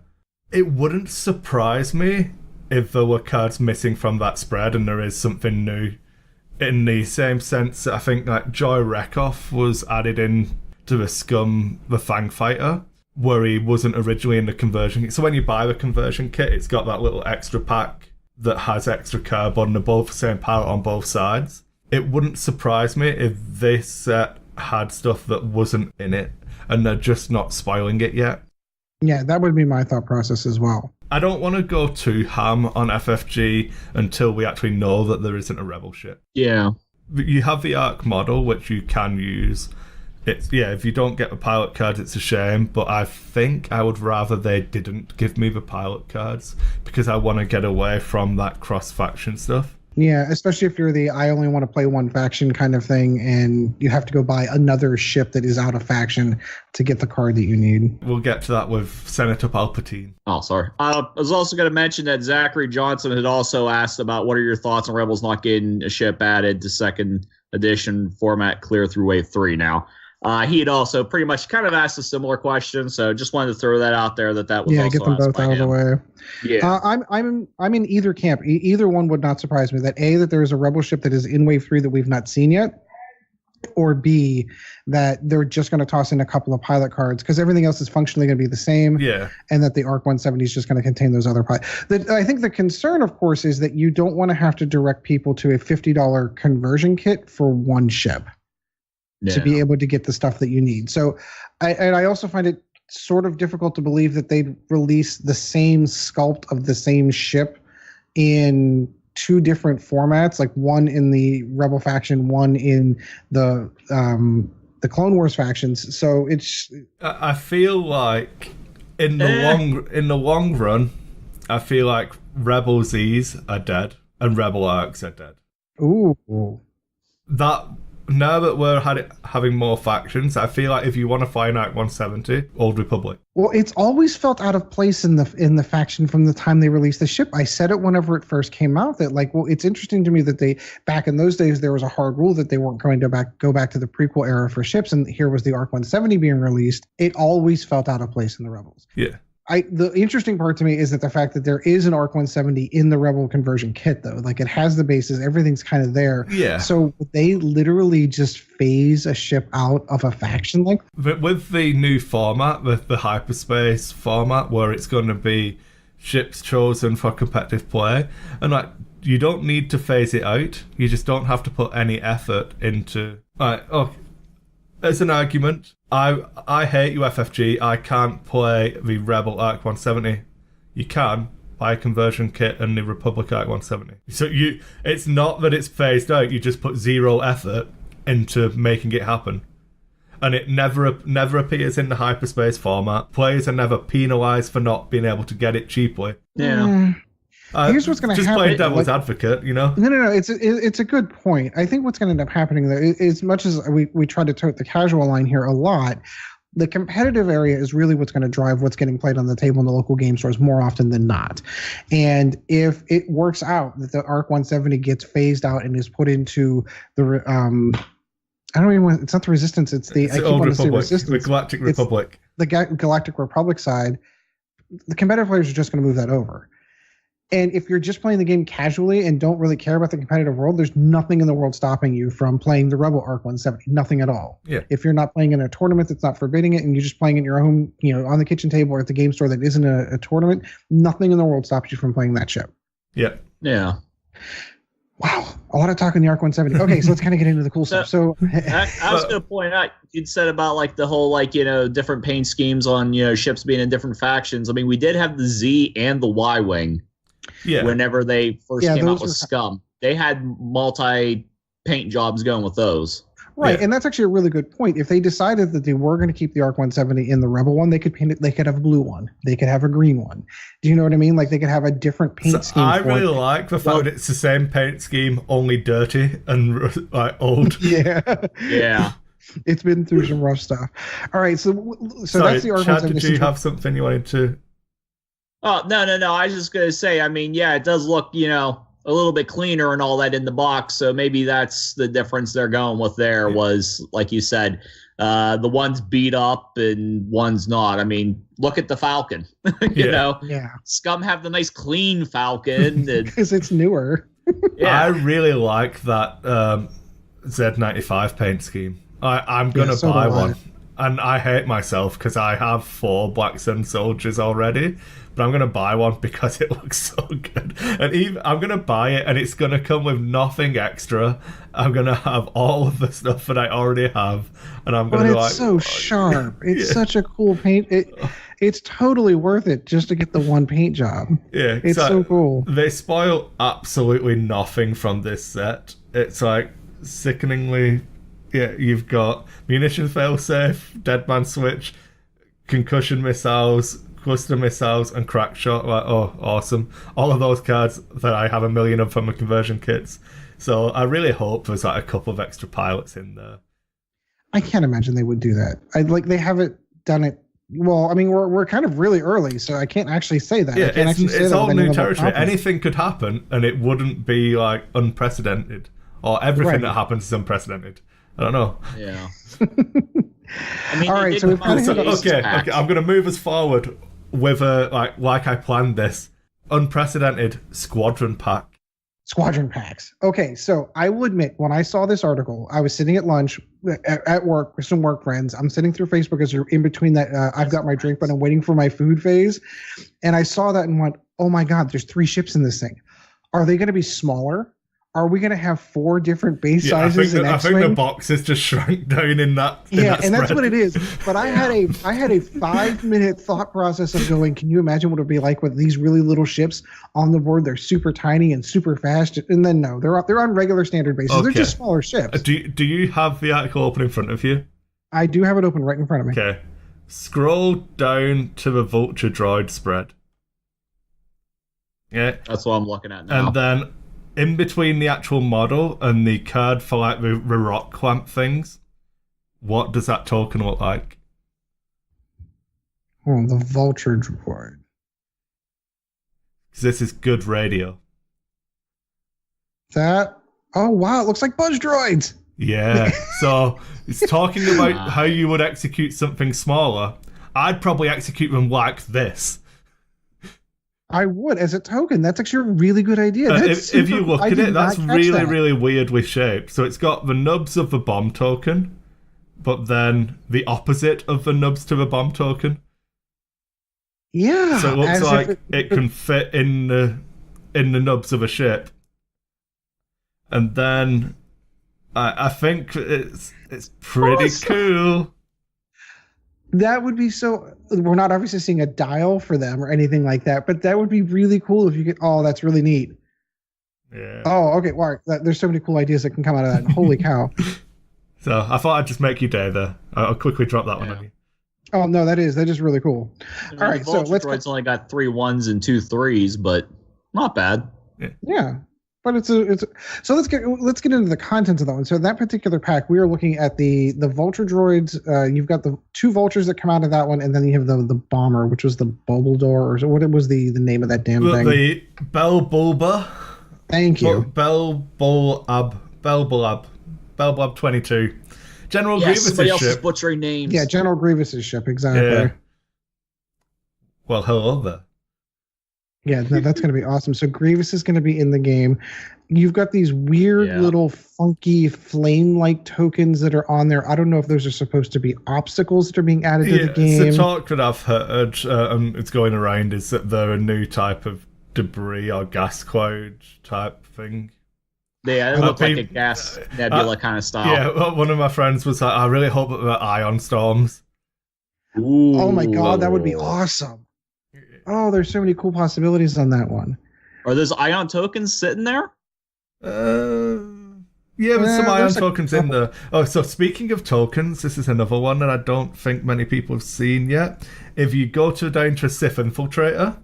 It wouldn't surprise me if there were cards missing from that spread and there is something new. In the same sense, I think that Joy Rekoff was added in to the Scum, the Fang Fighter, where he wasn't originally in the conversion kit. So when you buy the conversion kit, it's got that little extra pack that has extra carbon and both the same pilot on both sides. it wouldn't surprise me if this set had stuff that wasn't in it, and they're just not spoiling it yet. Yeah, that would be my thought process as well. I don't want to go too ham on FFG until we actually know that there isn't a rebel ship. Yeah. You have the ARC model, which you can use. If you don't get the pilot cards, it's a shame, but I think I would rather they didn't give me the pilot cards, because I want to get away from that cross-faction stuff. Yeah, especially if you're the I only want to play one faction kind of thing, and you have to go buy another ship that is out of faction to get the card that you need. We'll get to that with Senator Palpatine. Oh, sorry. I was also going to mention that Zachary Johnson had also asked about what are your thoughts on Rebels not getting a ship added to second edition format clear through Wave 3 now. He had also pretty much kind of asked a similar question, so just wanted to throw that out there. That was also get them both out of the way. Yeah, I'm in either camp. Either one would not surprise me. That A, that there is a rebel ship that is in Wave 3 that we've not seen yet, or B, that they're just going to toss in a couple of pilot cards because everything else is functionally going to be the same. Yeah, and that the ARC 170 is just going to contain those other pilots. I think the concern, of course, is that you don't want to have to direct people to a $50 conversion kit for one ship. To be able to get the stuff that you need. So I also find it sort of difficult to believe that they'd release the same sculpt of the same ship in two different formats, like one in the Rebel faction, one in the Clone Wars factions. So it's. I feel like in the long run, I feel like Rebel Z's are dead and Rebel Arcs are dead. Ooh. Now that we're having more factions, I feel like if you want to find out 170, Old Republic. Well, it's always felt out of place in the faction from the time they released the ship. I said it whenever it first came out that it's interesting to me that they back in those days there was a hard rule that they weren't going to go back to the prequel era for ships, and here was the ARC 170 being released. It always felt out of place in the Rebels. Yeah. The interesting part to me is that the fact that there is an ARC 170 in the Rebel conversion kit, though, like it has the bases, everything's kind of there. Yeah. So they literally just phase a ship out of a faction like. With the new format, with the hyperspace format, where it's going to be ships chosen for competitive play, and you don't need to phase it out. You just don't have to put any effort into. As an argument, I hate UFFG. I can't play the Rebel Arc 170. You can buy a conversion kit and the Republic Arc 170. So it's not that it's phased out. You just put zero effort into making it happen, and it never appears in the hyperspace format. Players are never penalised for not being able to get it cheaply. Yeah. Here's what's going to happen. Just play devil's advocate, you know? No. It's a good point. I think what's going to end up happening, though, as much as we try to tote the casual line here a lot, the competitive area is really what's going to drive what's getting played on the table in the local game stores more often than not. And if it works out that the ARC 170 gets phased out and is put into the I don't even want. It's not the Resistance. It's the I keep Old wanting to say Republic, Resistance. the Galactic Republic. The Galactic Republic side. The competitive players are just going to move that over. And if you're just playing the game casually and don't really care about the competitive world, there's nothing in the world stopping you from playing the Rebel Arc 170. Nothing at all. Yeah. If you're not playing in a tournament that's not forbidding it, and you're just playing in your own, on the kitchen table or at the game store that isn't a tournament, nothing in the world stops you from playing that ship. Yeah. Yeah. Wow. A lot of talk on the ARC 170. Okay, so let's kind of get into the cool stuff. So I was going to point out, you'd said about the whole different paint schemes on ships being in different factions. I mean, we did have the Z and the Y wing. Yeah. Whenever they first came out with Scum, they had multi paint jobs going with those. Right, Yeah. and that's actually a really good point. If they decided that they were going to keep the ARC 170 in the Rebel one, they could paint it. They could have a blue one. They could have a green one. Do you know what I mean? Like they could have a different paint scheme. I really like the fact that it's the same paint scheme, only dirty and old. Yeah. Yeah. It's been through some rough stuff. All right, so Sorry, that's the ARC Chad, 170. did you have something you wanted to? Oh, no. I was just going to say, I mean, yeah, it does look, a little bit cleaner and all that in the box. So maybe that's the difference they're going with there was, like you said, the one's beat up and one's not. I mean, look at the Falcon, you know? Yeah. Scum have the nice clean Falcon. Because it's newer. Yeah. I really like that Z95 paint scheme. I'm going to buy one. And I hate myself because I have 4 Black Sun soldiers already. but I'm going to buy one because it looks so good. And even I'm going to buy it, and it's going to come with nothing extra. I'm going to have all of the stuff that I already have, and I'm going to be like, it's so sharp. It's such a cool paint. It's totally worth it just to get the one paint job. Yeah, it's so cool. They spoil absolutely nothing from this set. It's like sickeningly. Yeah, you've got munition failsafe, deadman switch, concussion missiles, cluster missiles, and crack shot. Like, oh, awesome! All of those cards that I have a million of from my conversion kits. So I really hope there's like a couple of extra pilots in there. I can't imagine they would do that. They haven't done it. Well, I mean, we're kind of really early, so I can't actually say that. Yeah, it's all new territory. Anything could happen, and it wouldn't be like unprecedented, or everything that happens is unprecedented. I don't know. Yeah. All right, so okay. I'm going to move us forward with like I planned this unprecedented squadron pack. Squadron packs. Okay, so I will admit, when I saw this article, I was sitting at lunch at work with some work friends. I'm sitting through Facebook as you're in between that. I've got my drink, but I'm waiting for my food phase, and I saw that and went, "Oh my God, there's 3 ships in this thing. Are they going to be smaller? Are we going to have 4 different base sizes? I think the box is just shrunk down in that. That's what it is. But I had a 5-minute thought process of going, can you imagine what it would be like with these really little ships on the board? They're super tiny and super fast. And then no, they're on regular standard bases. Okay. They're just smaller ships. Do you have the article open in front of you? I do have it open right in front of me. Okay. Scroll down to the Vulture droid spread. Yeah. That's what I'm looking at now. And then in between the actual model and the card for like the rock clamp things, what does that token look like? Oh, the Vulture droid. This is good radio. Oh wow, it looks like Buzz droids. Yeah, so it's talking about how you would execute something smaller. I'd probably execute them like this. I would, as a token. That's actually a really good idea. If you look at it, that's really weirdly shaped. So it's got the nubs of the bomb token, but then the opposite of the nubs to the bomb token. Yeah. So it looks like it can fit in the nubs of a ship. And then I think it's pretty cool. That would be so. We're not obviously seeing a dial for them or anything like that, but that would be really cool if you could. Oh, that's really neat. Yeah. Oh, okay. Wow. There's so many cool ideas that can come out of that. Holy cow. So I thought I'd just make you day there. I'll quickly drop that one on you. Oh no, that is really cool. I mean, all right, so let's. Only got 3 1s and 2 3s, but not bad. Yeah. But it's so let's get into the contents of that one. So that particular pack, we are looking at the Vulture droids. You've got the 2 vultures that come out of that one, and then you have the bomber, which was the Bulbador, or what was the name of that damn thing? The Belbulba. Thank you. Belbulab 22. General Grievous' somebody else is ship. butchering names. Yeah, General Grievous' ship, exactly. Yeah. Well, hello there. Yeah, that's going to be awesome. So Grievous is going to be in the game. You've got these weird little funky flame-like tokens that are on there. I don't know if those are supposed to be obstacles that are being added to the game. The talk that I've heard, it's going around, is that they're a new type of debris or gas cloud type thing. Yeah, it looked like a gas nebula kind of style. Yeah, one of my friends was like, I really hope that they're ion storms. Ooh. Oh my god, that would be awesome. Oh, there's so many cool possibilities on that one. Are those ion tokens sitting there? Yeah, there's some ion tokens in there. Oh, so speaking of tokens, this is another one that I don't think many people have seen yet. If you go down to Sith Infiltrator,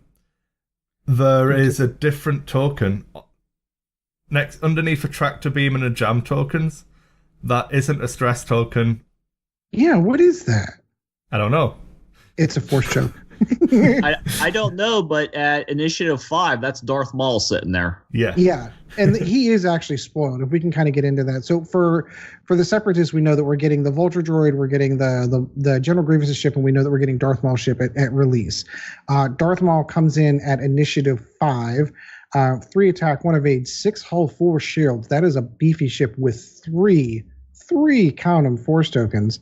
there is a different token underneath a tractor beam and a jam tokens. That isn't a stress token. Yeah, what is that? I don't know. It's a force choke. I don't know, but at Initiative 5, that's Darth Maul sitting there. Yeah. Yeah, and he is actually spoiled, if we can kind of get into that. So for the Separatists, we know that we're getting the Vulture droid, we're getting the General Grievous' ship, and we know that we're getting Darth Maul's ship at release. Darth Maul comes in at Initiative 5, 3 attack, 1 evade, 6 hull, 4 shields. That is a beefy ship with three count 'em, force tokens.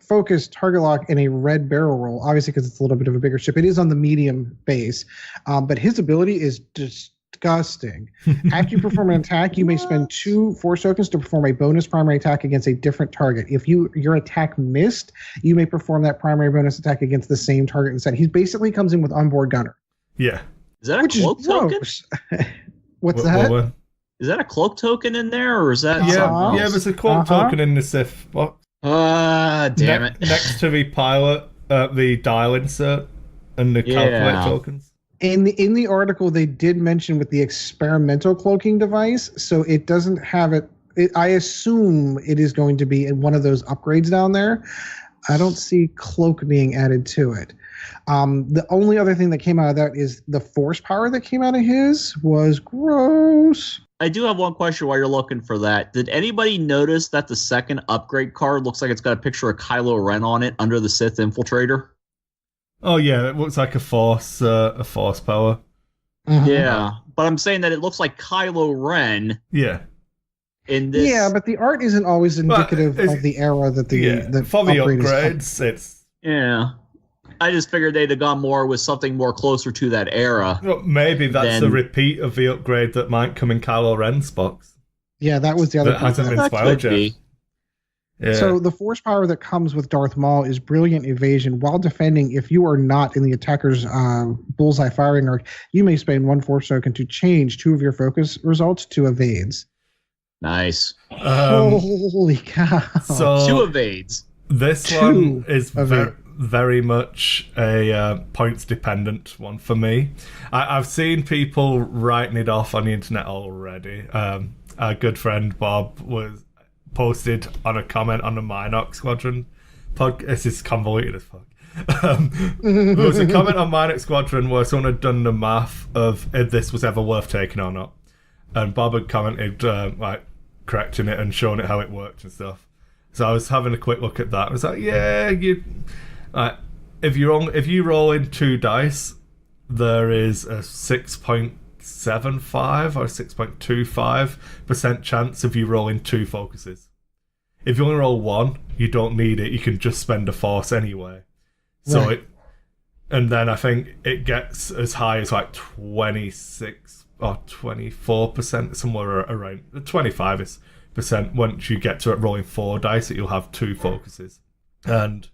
focus, target lock, and a red barrel roll. Obviously, because it's a little bit of a bigger ship. It is on the medium base, but his ability is disgusting. After you perform an attack, you may spend 2 force tokens to perform a bonus primary attack against a different target. If your attack missed, you may perform that primary bonus attack against the same target instead. He basically comes in with onboard gunner. Yeah. Is that a cloak token? What's that? What? Is that a cloak token in there, or is that something else? Yeah, there's a cloak token in the Sith box. Damn it. Next to the pilot, the dial insert, and the calculate tokens. In the article, they did mention with the experimental cloaking device, so it doesn't have it. I assume it is going to be in one of those upgrades down there. I don't see cloak being added to it. The only other thing that came out of that is the force power that came out of his was gross. I do have one question while you're looking for that. Did anybody notice that the second upgrade card looks like it's got a picture of Kylo Ren on it under the Sith Infiltrator? Oh yeah, it looks like a force power. Mm-hmm. Yeah, but I'm saying that it looks like Kylo Ren. Yeah. In this. Yeah, but the art isn't always indicative of the era that for the upgrade upgrades, it's I just figured they'd have gone more with something more closer to that era. Well, maybe that's a repeat of the upgrade that might come in Kylo Ren's box. Yeah, that was the other. That hasn't been spoiled yet. Yeah. So the force power that comes with Darth Maul is brilliant evasion. While defending, if you are not in the attacker's bullseye firing arc, you may spend 1 force token to change 2 of your focus results to evades. Nice. Holy cow. So 2 evades. This one is very much a points dependent one for me. I've seen people writing it off on the internet already. Our good friend Bob was posted on a comment on the Minox Squadron podcast. This is convoluted as fuck. There was a comment on Minox Squadron where someone had done the math of if this was ever worth taking or not, and Bob had commented like correcting it and showing it how it worked and stuff. So I was having a quick look at that. I was like, yeah, if you roll in 2 dice, there is a 6.75 or 6.25% chance of you rolling 2 focuses. If you only roll 1, you don't need it. You can just spend a force anyway. So and then I think it gets as high as like 26 or 24%, somewhere around 25% once you get to it rolling 4 dice that you'll have 2 focuses. And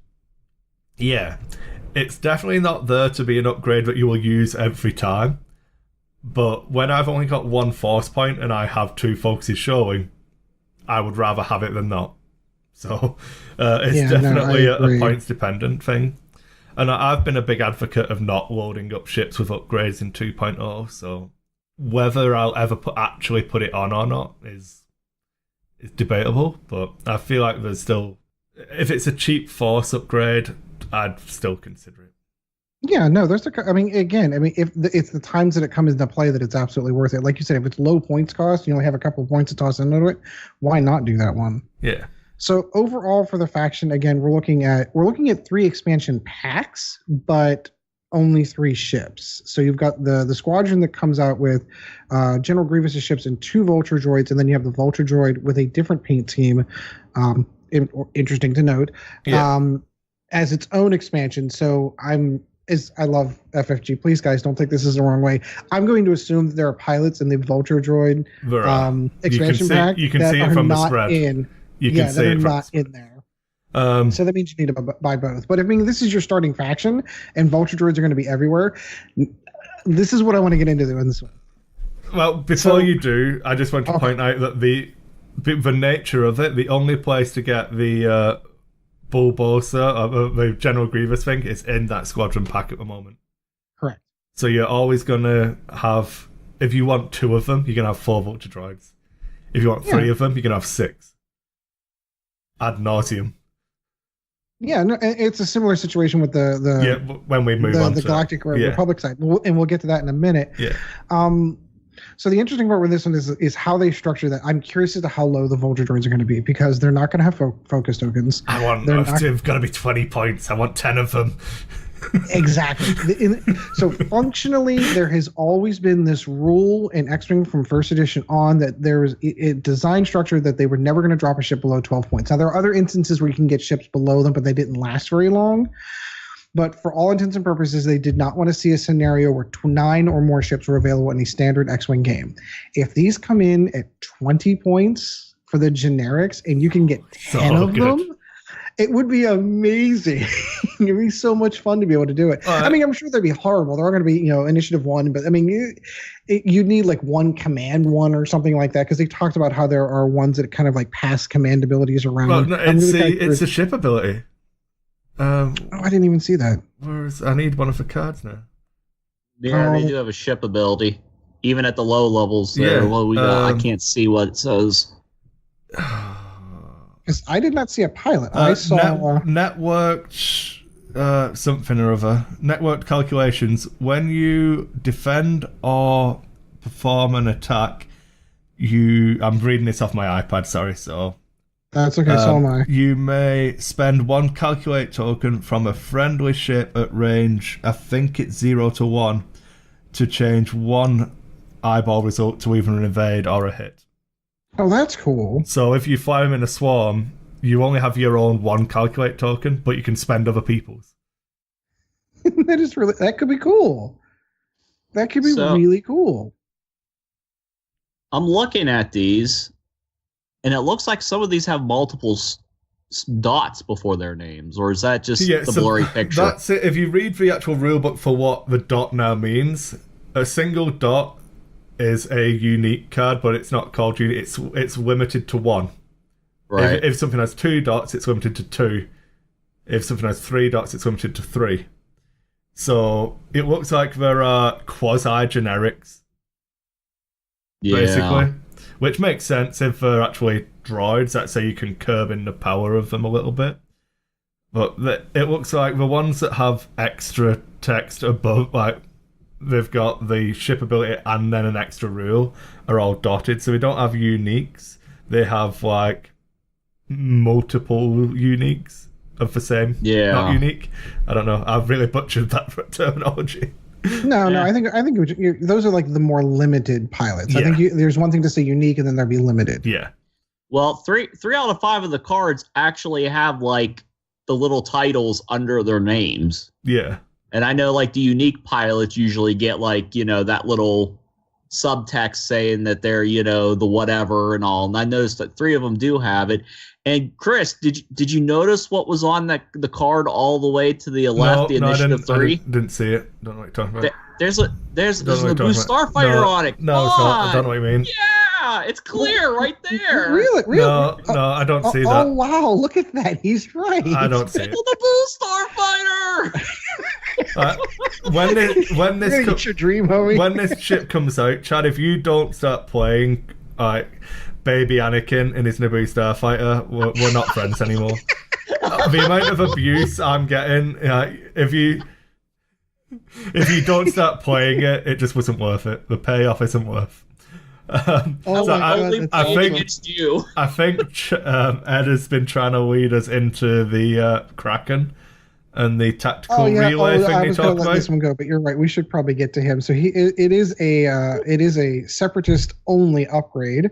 yeah, it's definitely not there to be an upgrade that you will use every time. But when I've only got 1 force point and I have 2 focuses showing, I would rather have it than not. So it's definitely a points dependent thing. And I've been a big advocate of not loading up ships with upgrades in 2.0. So whether I'll ever actually put it on or not is debatable. But I feel like there's still, if it's a cheap force upgrade, I'd still consider it. Yeah, no, there's if it's the times that it comes into play that it's absolutely worth it. Like you said, if it's low points cost, you only have a couple of points to toss into it, why not do that one? Yeah. So overall for the faction, again, we're looking at 3 expansion packs, but only 3 ships. So you've got the squadron that comes out with General Grievous' ships and 2 Vulture droids, and then you have the Vulture droid with a different paint scheme. Interesting to note. Yeah. As its own expansion. So I love FFG. Please, guys, don't take this as the wrong way. I'm going to assume that there are pilots in the Vulture droid expansion pack you can see it from the spread. That are not in there. So that means you need to buy both. But I mean, this is your starting faction, and Vulture droids are going to be everywhere. This is what I want to get into in this one. Well, before you do, I just want to point out that the nature of it, the only place to get the Bulbosa, or the General Grievous thing, is in that squadron pack at the moment. Correct. So you're always going to have, if you want 2 of them, you're going to have 4 Vulture droids. If you want 3 of them, you're going to have 6. Ad nauseum. Yeah, no, it's a similar situation with the when we move on the to Galactic Republic side, and we'll get to that in a minute. Yeah. So the interesting part with this one is how they structure that. I'm curious as to how low the Vulture droids are going to be, because they're not going to have focus tokens. They've got to be 20 points. I want 10 of them. Exactly. So functionally, there has always been this rule in X-Wing from first edition on that there was a design structure that they were never going to drop a ship below 12 points. Now, there are other instances where you can get ships below them, but they didn't last very long. But for all intents and purposes, they did not want to see a scenario where 9 or more ships were available in a standard X-Wing game. If these come in at 20 points for the generics and you can get 10 of them, it would be amazing. It'd be so much fun to be able to do it. I mean, I'm sure they'd be horrible. There are going to be, Initiative 1, but I mean, you need like one command one or something like that, because they talked about how there are ones that kind of like pass command abilities around. Well, no, it's a ship ability. I didn't even see that. I need one of the cards now. Yeah, they do have a ship ability, even at the low levels. Yeah, I can't see what it says. Because I did not see a pilot. I saw networked something or other. Networked calculations. When you defend or perform an attack, I'm reading this off my iPad. Sorry, so. That's okay, so am I. You may spend 1 calculate token from a friendly ship at range, I think it's 0 to 1, to change 1 eyeball result to either an evade or a hit. Oh, that's cool. So if you fly them in a swarm, you only have your own 1 calculate token, but you can spend other people's. That could be cool. That could be really cool. I'm looking at these, and it looks like some of these have multiple dots before their names, or is that just the blurry picture? That's it. If you read the actual rulebook for what the dot now means, a single dot is a unique card, but it's not called unique. It's limited to 1. Right. If something has 2 dots, it's limited to 2. If something has 3 dots, it's limited to 3. So it looks like there are quasi-generics. Yeah. Basically. Which makes sense if they're actually droids. That say you can curb in the power of them a little bit. But it looks like the ones that have extra text above, like they've got the ship ability and then an extra rule, are all dotted. So we don't have uniques. They have like multiple uniques of the same. Yeah. Not unique. I don't know. I've really butchered that terminology. No, I think those are like the more limited pilots. Yeah. I think there's one thing to say unique, and then there'd be limited. Yeah. Well, three out of 5 of the cards actually have like the little titles under their names. Yeah. And I know like the unique pilots usually get like, that little subtext saying that they're, the whatever and all. And I noticed that 3 of them do have it. And Chris, did you notice what was on the card all the way to the left? The Initiative 3. I didn't see it. Don't know what you're talking about. There's a Naboo Starfighter on it. No, it's not. I don't know what you mean. Yeah, it's clear right there. Really? No, I don't see that. Oh wow, look at that. He's right. I don't see it. The Naboo Starfighter. When this get your dream, homie. When this ship comes out, Chad, if you don't start playing Baby Anakin and his Naboo Starfighter, we're not friends anymore. The amount of abuse I'm getting, if you don't start playing it, it just wasn't worth it. The payoff isn't worth. I think Ed has been trying to lead us into the Kraken and the tactical relay thing I they was talk going to let about. this one go, but you're right. We should probably get to him. So it is a separatist only upgrade.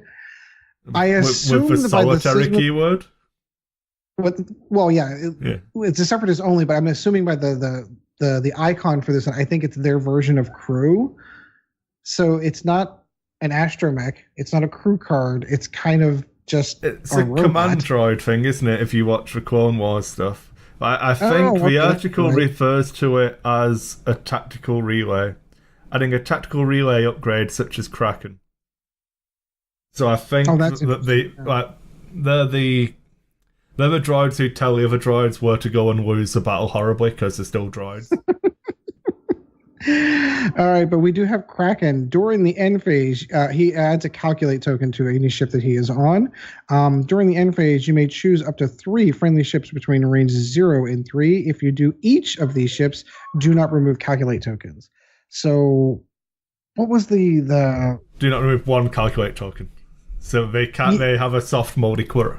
I assume with the solitary keyword. It's a separatist only, but I'm assuming by the icon for this one, I think it's their version of crew. So it's not an astromech. It's not a crew card. It's kind of just it's a command droid thing, isn't it? If you watch the Clone Wars stuff, I think the article refers to it as a tactical relay, adding a tactical relay upgrade such as Kraken. So I think that they're the droids who tell the other droids where to go and lose the battle horribly because they're still droids. All right, but we do have Kraken. During the end phase, he adds a calculate token to any ship that he is on. During the end phase, you may choose up to 3 friendly ships between ranges 0 and 3. If you do each of these ships, do not remove calculate tokens. So what was the do not remove 1 calculate token. So they have a soft moldy crow.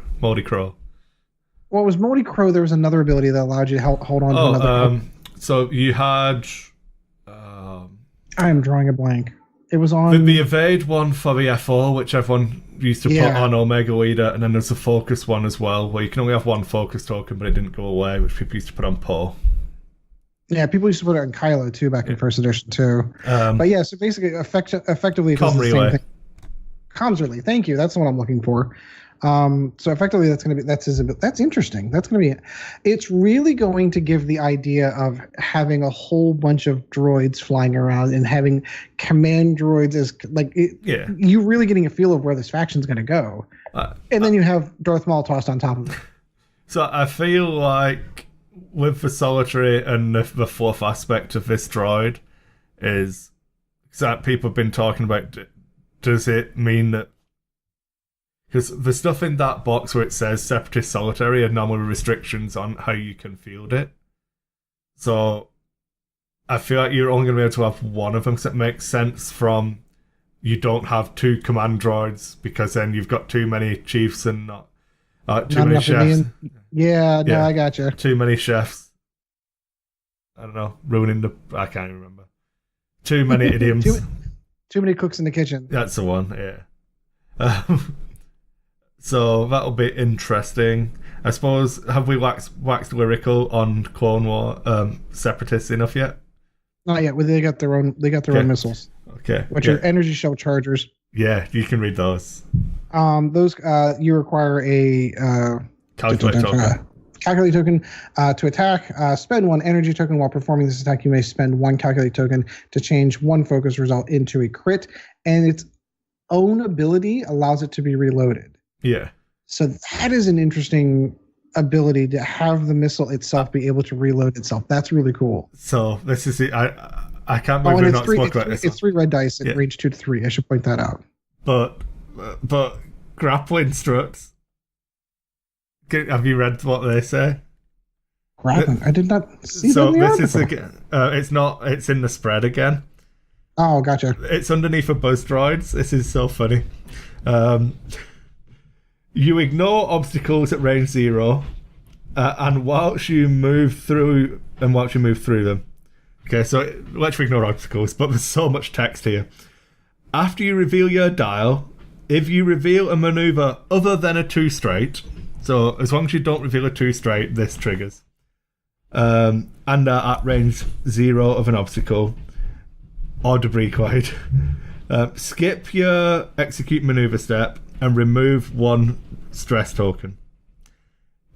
What was Moldy Crow? There was another ability that allowed you to hold on to another. So you had I am drawing a blank. It was on the evade one for the F4, which everyone used to put on Omega Leader, and then there's a focus one as well, where you can only have one focus token, but it didn't go away, which people used to put on Poe. Yeah, people used to put it on Kylo too back in first edition too. But yeah, so basically, effectively, it does the same thing. Comms relay. Thank you. That's what I'm looking for. So effectively, that's interesting. That's going to be. It's really going to give the idea of having a whole bunch of droids flying around and having command droids as you really getting a feel of where this faction's going to go. And then you have Darth Maul tossed on top of it. So I feel like with the solitary and the fourth aspect of this droid is that people have been talking about. Does it mean that? Because the stuff in that box where it says Separatist Solitary are normally restrictions on how you can field it. So I feel like you're only going to be able to have one of them, because it makes sense from you don't have two command droids, because then you've got too many chiefs and not too many chefs. Yeah, I gotcha. Too many chefs. I don't know, I can't even remember. Too many idioms. Too many cooks in the kitchen. That's the one, yeah. So that'll be interesting. I suppose, have we waxed lyrical on Clone War Separatists enough yet? Not yet. Well, they got their own missiles. Okay. Which are energy shell chargers. Yeah, you can read those. Those you require a calculate token to attack. Spend one energy token while performing this attack. You may spend one calculate token to change one focus result into a crit, and its own ability allows it to be reloaded. Yeah. So that is an interesting ability to have the missile itself be able to reload itself. That's really cool. So this is it. I can't believe we're not spoken about this. It's 3 red dice at range 2 to 3. I should point that out. But grappling struts. Have you read what they say? Grappling. I did not see so that in the this article. is it's not. It's in the spread again. Oh, gotcha. It's underneath a buzz droids. This is so funny. You ignore obstacles at range 0, and whilst you move through them. Okay, so let's ignore obstacles, but there's so much text here. After you reveal your dial, if you reveal a maneuver other than a 2 straight, so as long as you don't reveal a 2 straight, this triggers, and are at range 0 of an obstacle or debris quite, skip your execute maneuver step and remove 1 stress token.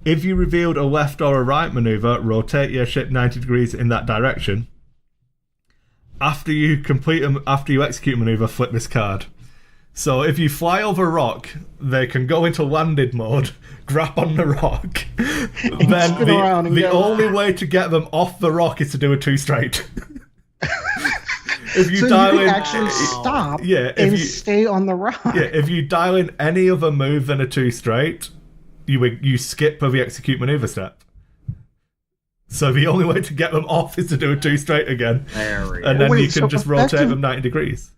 If you revealed a left or a right maneuver, rotate your ship 90 degrees in that direction. After you execute a maneuver, flip this card. So if you fly over rock, they can go into landed mode, grab on the rock. Then the only way to get them off the rock is to do a 2 straight. If you actually stop and stay on the rock. Yeah, if you dial in any other move than a 2 straight, you skip the execute maneuver step. So the only way to get them off is to do a 2 straight again. And then you can just rotate them 90 degrees.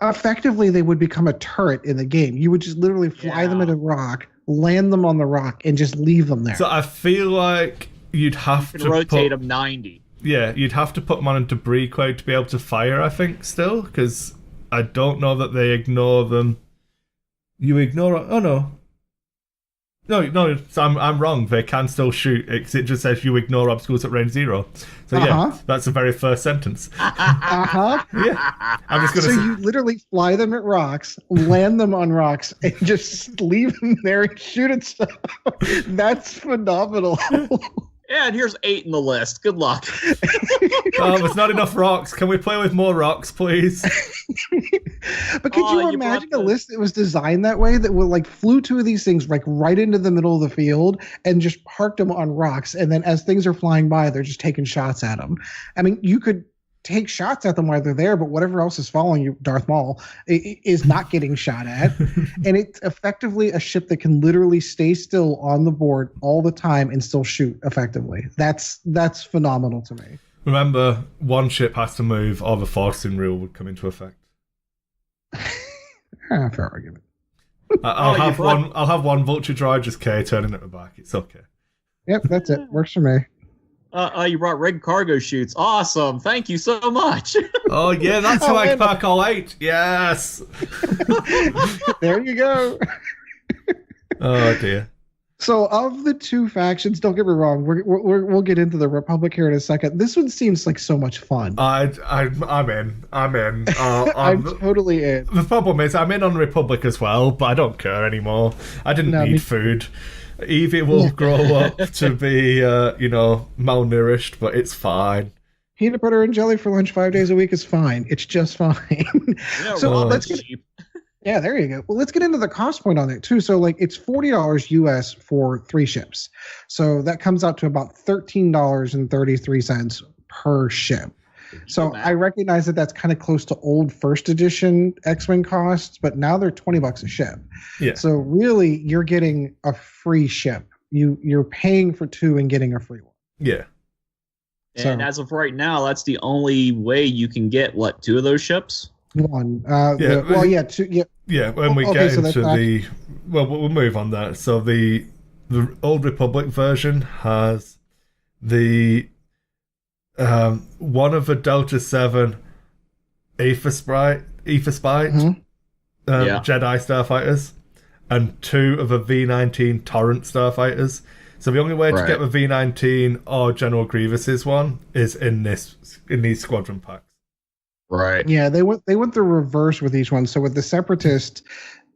Effectively, they would become a turret in the game. You would just literally fly them at a rock, land them on the rock, and just leave them there. So I feel like you'd have to rotate them 90. Yeah, you'd have to put them on a debris cloud to be able to fire, I think, still, because I don't know that they ignore them. You ignore... Oh, no. No, so I'm wrong. They can still shoot. It just says you ignore obstacles at range 0. So yeah, that's the very first sentence. Yeah. I'm just gonna. So you literally fly them at rocks, land them on rocks, and just leave them there and shoot at stuff. That's phenomenal. Yeah, and here's 8 in the list. Good luck. There's not enough rocks. Can we play with more rocks, please? But could you imagine a list that was designed that way, that would flew 2 of these things right into the middle of the field and just parked them on rocks, and then as things are flying by, they're just taking shots at them. I mean, you could take shots at them while they're there, but whatever else is following you, Darth Maul, is not getting shot at. And it's effectively a ship that can literally stay still on the board all the time and still shoot effectively. That's phenomenal to me. Remember, one ship has to move, or the forcing rule would come into effect. Fair argument. I'll have one vulture droid just K turning at the back. It's okay. Yep, that's it. Works for me. You brought rig cargo chutes. Awesome. Thank you so much. Oh, yeah, that's how I pack all 8. Yes. There you go. Oh, dear. So, of the two factions, don't get me wrong, we'll get into the Republic here in a second. This one seems like so much fun. I'm in. I'm totally in. The problem is I'm in on Republic as well, but I don't care anymore. I didn't need food. Evie will grow up to be, malnourished, but it's fine. Peanut butter and jelly for lunch 5 days a week is fine. It's just fine. Let's get. Yeah, there you go. Well, let's get into the cost point on it too. So, like, it's $40 US for 3 ships. So that comes out to about $13.33 per ship. So I recognize that that's kind of close to old first edition X-Wing costs, but now they're $20 a ship. Yeah. So really, you're getting a free ship. You're paying for 2 and getting a free one. Yeah. And as of right now, that's the only way you can get 2 of those ships. One. 2. Yeah. Yeah. When we get into we'll move on that. So the Old Republic version has the one of the Delta 7 Aether Spite Jedi starfighters, and 2 of the V19 Torrent starfighters. So the only way to get the V19 or General Grievous's one is in these squadron packs. Right. Yeah, they went the reverse with each one. So with the Separatist,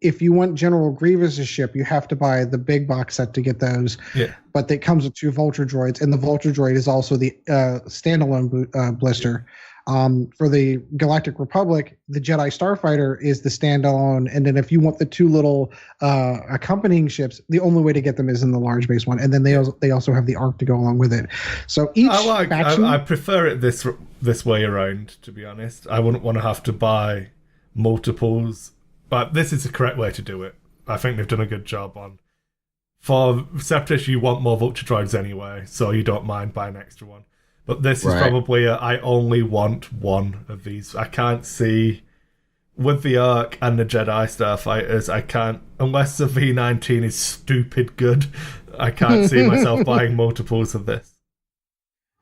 if you want General Grievous's ship, you have to buy the big box set to get those. Yeah. But it comes with 2 Vulture droids, and the Vulture droid is also the standalone blister. For the Galactic Republic, the Jedi Starfighter is the standalone, and then if you want the 2 little accompanying ships, the only way to get them is in the large base one, and then they also have the Ark to go along with it. So each faction, I prefer it this way around, to be honest. I wouldn't want to have to buy multiples, but this is the correct way to do it. I think they've done a good job on. For Separatists, you want more Vulture droids anyway, so you don't mind buying an extra one. But this is probably I only want one of these. I can't see, with the Ark and the Jedi Starfighters, I can't, unless the V19 is stupid good, I can't see myself buying multiples of this.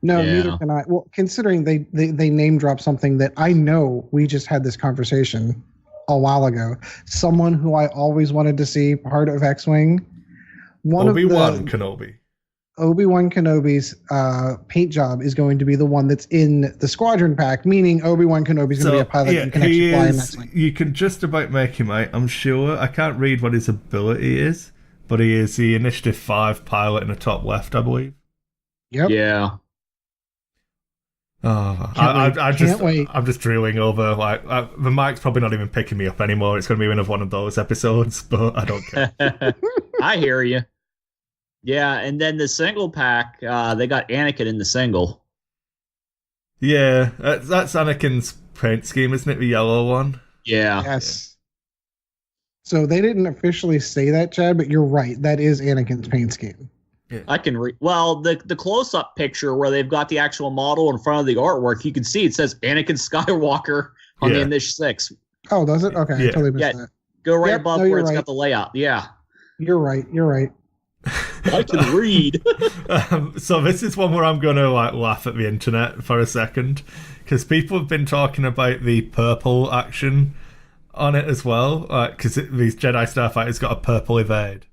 No, neither can I. Well, considering they name drop something that I know we just had this conversation a while ago. Someone who I always wanted to see part of X-Wing. Obi-Wan Kenobi. Obi-Wan Kenobi's paint job is going to be the one that's in the squadron pack, meaning Obi-Wan Kenobi's going to be a pilot you can actually fly in X-Wing. You can just about make him out, I'm sure. I can't read what his ability is, but he is the Initiative 5 pilot in the top left, I believe. Yep. Yeah. Oh, I'm just drooling over. The mic's probably not even picking me up anymore. It's going to be one of those episodes, but I don't care. I hear you. Yeah, and then the single pack, they got Anakin in the single. Yeah, that's Anakin's paint scheme, isn't it? The yellow one. Yeah. Yes. So they didn't officially say that, Chad, but you're right. That is Anakin's paint scheme. Yeah. I can read. Well, the close-up picture where they've got the actual model in front of the artwork, you can see it says Anakin Skywalker on the Initiative 6. Oh, does it? Okay, I totally missed that. Go above where it's got the layout. Yeah. You're right. I can read. So this is one where I'm going to laugh at the internet for a second, because people have been talking about the purple action on it as well, because these Jedi Starfighters got a purple evade.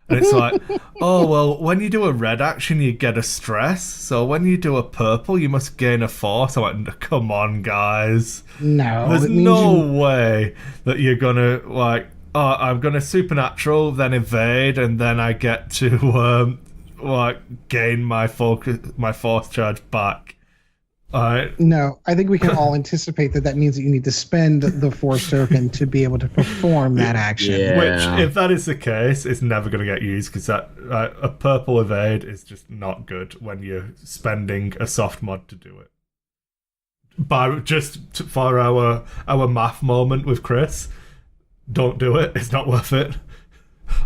And it's like, oh, well, when you do a red action, you get a stress. So when you do a purple, you must gain a force. I'm like, come on, guys. No. There's no way that you're going to, I'm going to supernatural, then evade, and then I get to, gain my force charge back. No, I think we can all anticipate that means that you need to spend the force token to be able to perform that action. Yeah. Which, if that is the case, it's never going to get used, because a purple evade is just not good when you're spending a soft mod to do it. But for our math moment with Chris, don't do it. It's not worth it.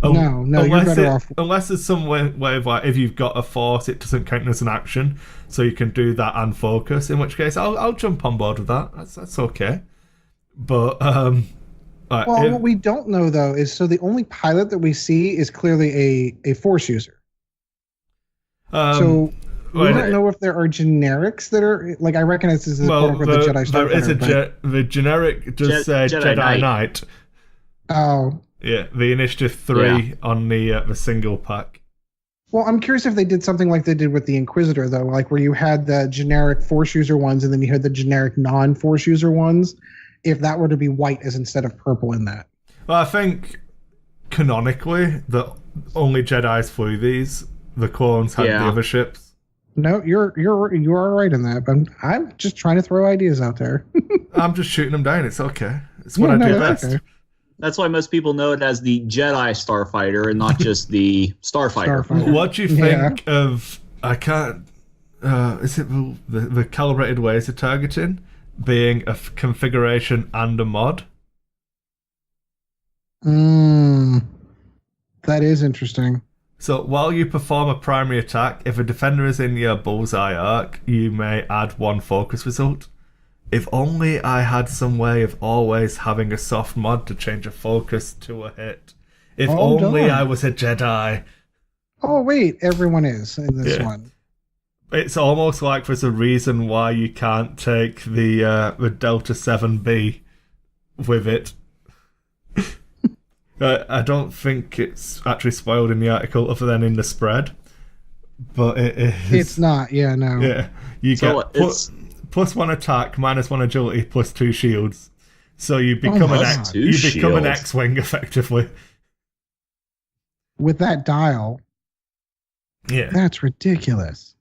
No, you're better off. Unless there's some way of if you've got a force, it doesn't count as an action, so you can do that and focus. In which case, I'll jump on board with that. That's okay. But what we don't know though is the only pilot that we see is clearly a force user. We don't know if there are generics that are like. I recognize this is the Jedi Starfighter. There is the generic does say Jedi Knight. Oh. Yeah, the Initiative 3 on the single pack. Well, I'm curious if they did something like they did with the Inquisitor, though, like where you had the generic Force user ones and then you had the generic non-Force user ones. If that were to be white as instead of purple in that. Well, I think canonically the only Jedi's flew these. The clones had the other ships. No, you are right in that. But I'm just trying to throw ideas out there. I'm just shooting them down. It's okay. It's what I do best. Okay. That's why most people know it as the Jedi Starfighter and not just the Starfighter. What do you think of? I can't. Is it the calibrated laser targeting being a configuration and a mod? That is interesting. So while you perform a primary attack, if a defender is in your bullseye arc, you may add one focus result. If only I had some way of always having a soft mod to change a focus to a hit. If only I was a Jedi. Oh, wait. Everyone is in this one. It's almost like there's a reason why you can't take the Delta 7B with it. I don't think it's actually spoiled in the article other than in the spread. But it is. It's not. Yeah, no. Yeah. You get plus 1 attack, -1 agility, plus 2 shields. So you become an X-Wing effectively. With that dial. Yeah. That's ridiculous.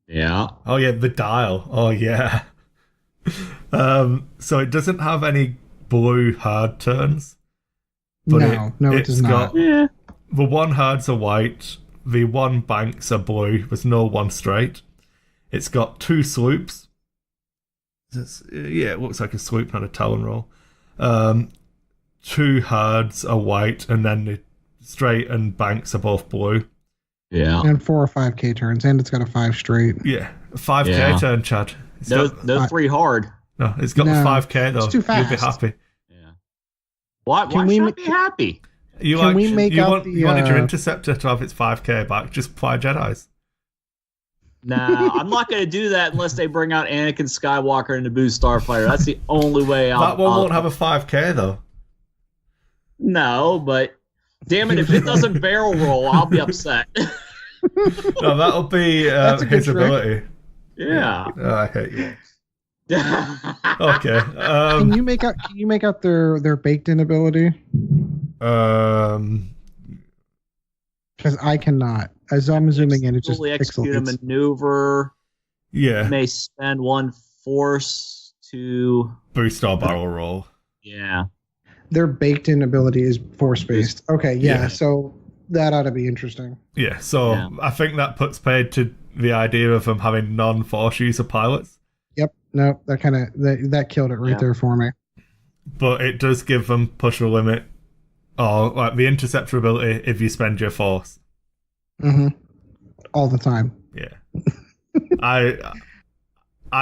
Yeah. Oh yeah, the dial. Oh yeah. So it doesn't have any blue hard turns. But it does not. The 1 hards are white, the 1 banks are blue, there's no 1 straight. It's got 2 sloops. It looks like a swoop, not a talon roll. 2 hards are white, and then the straight and banks are both blue. Yeah. And 4 or 5k turns, and it's got a 5 straight. Yeah, 5k turn, Chad. No 3 hard. No, it's got the 5k though. It's too fast. You'll be happy. Yeah. Why should I be happy? You want your interceptor to have its 5k back? Just fly Jedis. Nah, I'm not going to do that unless they bring out Anakin Skywalker in the Naboo Starfighter. That's the only way That one won't have a 5k though. No, but damn it, if it doesn't barrel roll, I'll be upset. No, that'll be his ability. Yeah. Oh, I hate you. Okay. Can you make out their baked in ability? Because I cannot. As I'm zooming in, it's just execute a maneuver. Yeah. May spend 1 force to boost our barrel roll. Yeah. Their baked in ability is force based. Okay, yeah. So that ought to be interesting. Yeah. So I think that puts paid to the idea of them having non-force user pilots. Yep. No, that killed it right there for me. But it does give them push a limit, or like the interceptor ability if you spend your force. Mm-hmm. All the time. Yeah. I'm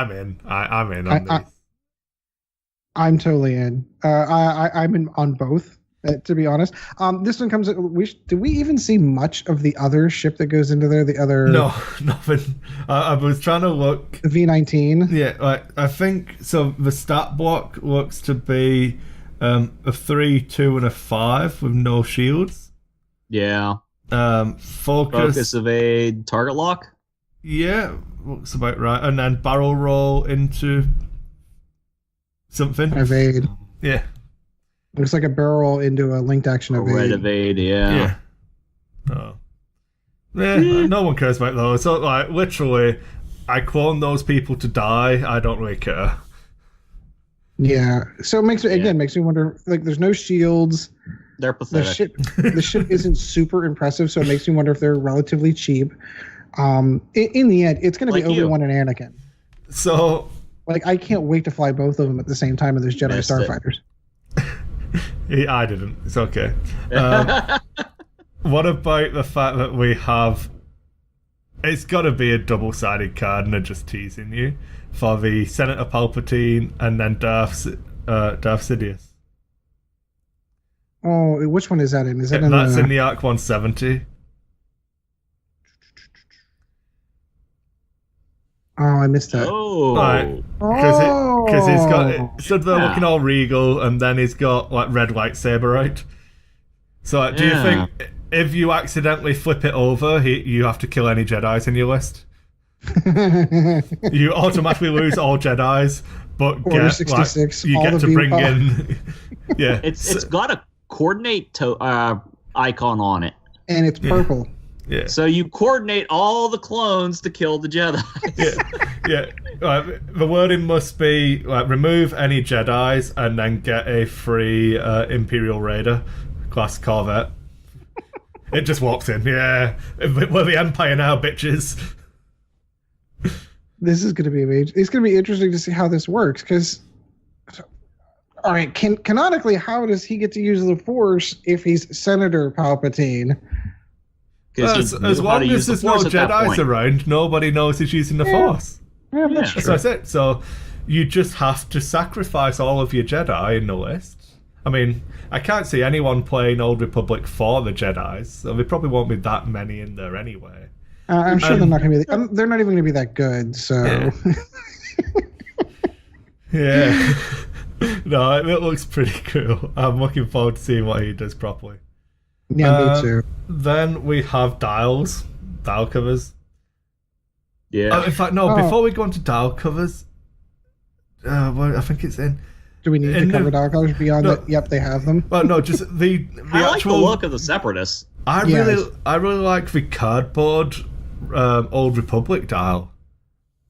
in. I'm in on these. I'm totally in. I'm in on both. To be honest, this one comes. Did we even see much of the other ship that goes into there? The other? No, nothing. I was trying to look. The V-19. Yeah, I think so. The stat block looks to be a 3, 2, and a 5 with no shields. Yeah. Focus, evade, target lock. Yeah, looks about right. And then barrel roll into something. Evade. Yeah. Looks like a barrel into a linked action evade. Red evade, yeah. Oh. No one cares about those. So, like, literally, I clone those people to die. I don't really care. Yeah. So it makes me wonder. Like, there's no shields. They're pathetic. The ship isn't super impressive, so it makes me wonder if they're relatively cheap. In the end, it's going to be Obi-Wan and Anakin. So, like, I can't wait to fly both of them at the same time in those Jedi Starfighters. I didn't. It's okay. What about the fact that we have... It's got to be a double-sided card, and they're just teasing you, for the Senator Palpatine and then Darth Sidious. Oh, which one is that in? Is that That's in the Arc 170. Oh, I missed that. Oh. Right. Because he's got stood there looking all regal, and then he's got like red lightsaber out. So do you think if you accidentally flip it over, you have to kill any Jedis in your list? You automatically lose all Jedis, but Order 66, you get to bring in. Yeah, It's got a coordinate icon on it, and it's purple. Yeah. so you coordinate all the clones to kill the Jedi. Yeah. The wording must be like remove any Jedis and then get a free Imperial Raider class Corvette. It just walks in. Yeah, we're the Empire now, bitches. This is going to be amazing. It's going to be interesting to see how this works because, all right, canonically, how does he get to use the Force if he's Senator Palpatine? As long as there's no Jedis around, nobody knows he's using the Force. Yeah, that's it. So you just have to sacrifice all of your Jedi in the list. I mean, I can't see anyone playing Old Republic for the Jedis, so there probably won't be that many in there anyway. I'm sure they're not going to be. They're not even going to be that good. So. Yeah. No, it looks pretty cool. I'm looking forward to seeing what he does properly. Yeah, me too. Then we have dial covers. Yeah. In fact, no. Before we go on to dial covers, well, I think it's in. Do we need to cover dial covers beyond that? Yep, they have them. Well, no, just the I like actual the look of the Separatists. I really like the cardboard Old Republic dial.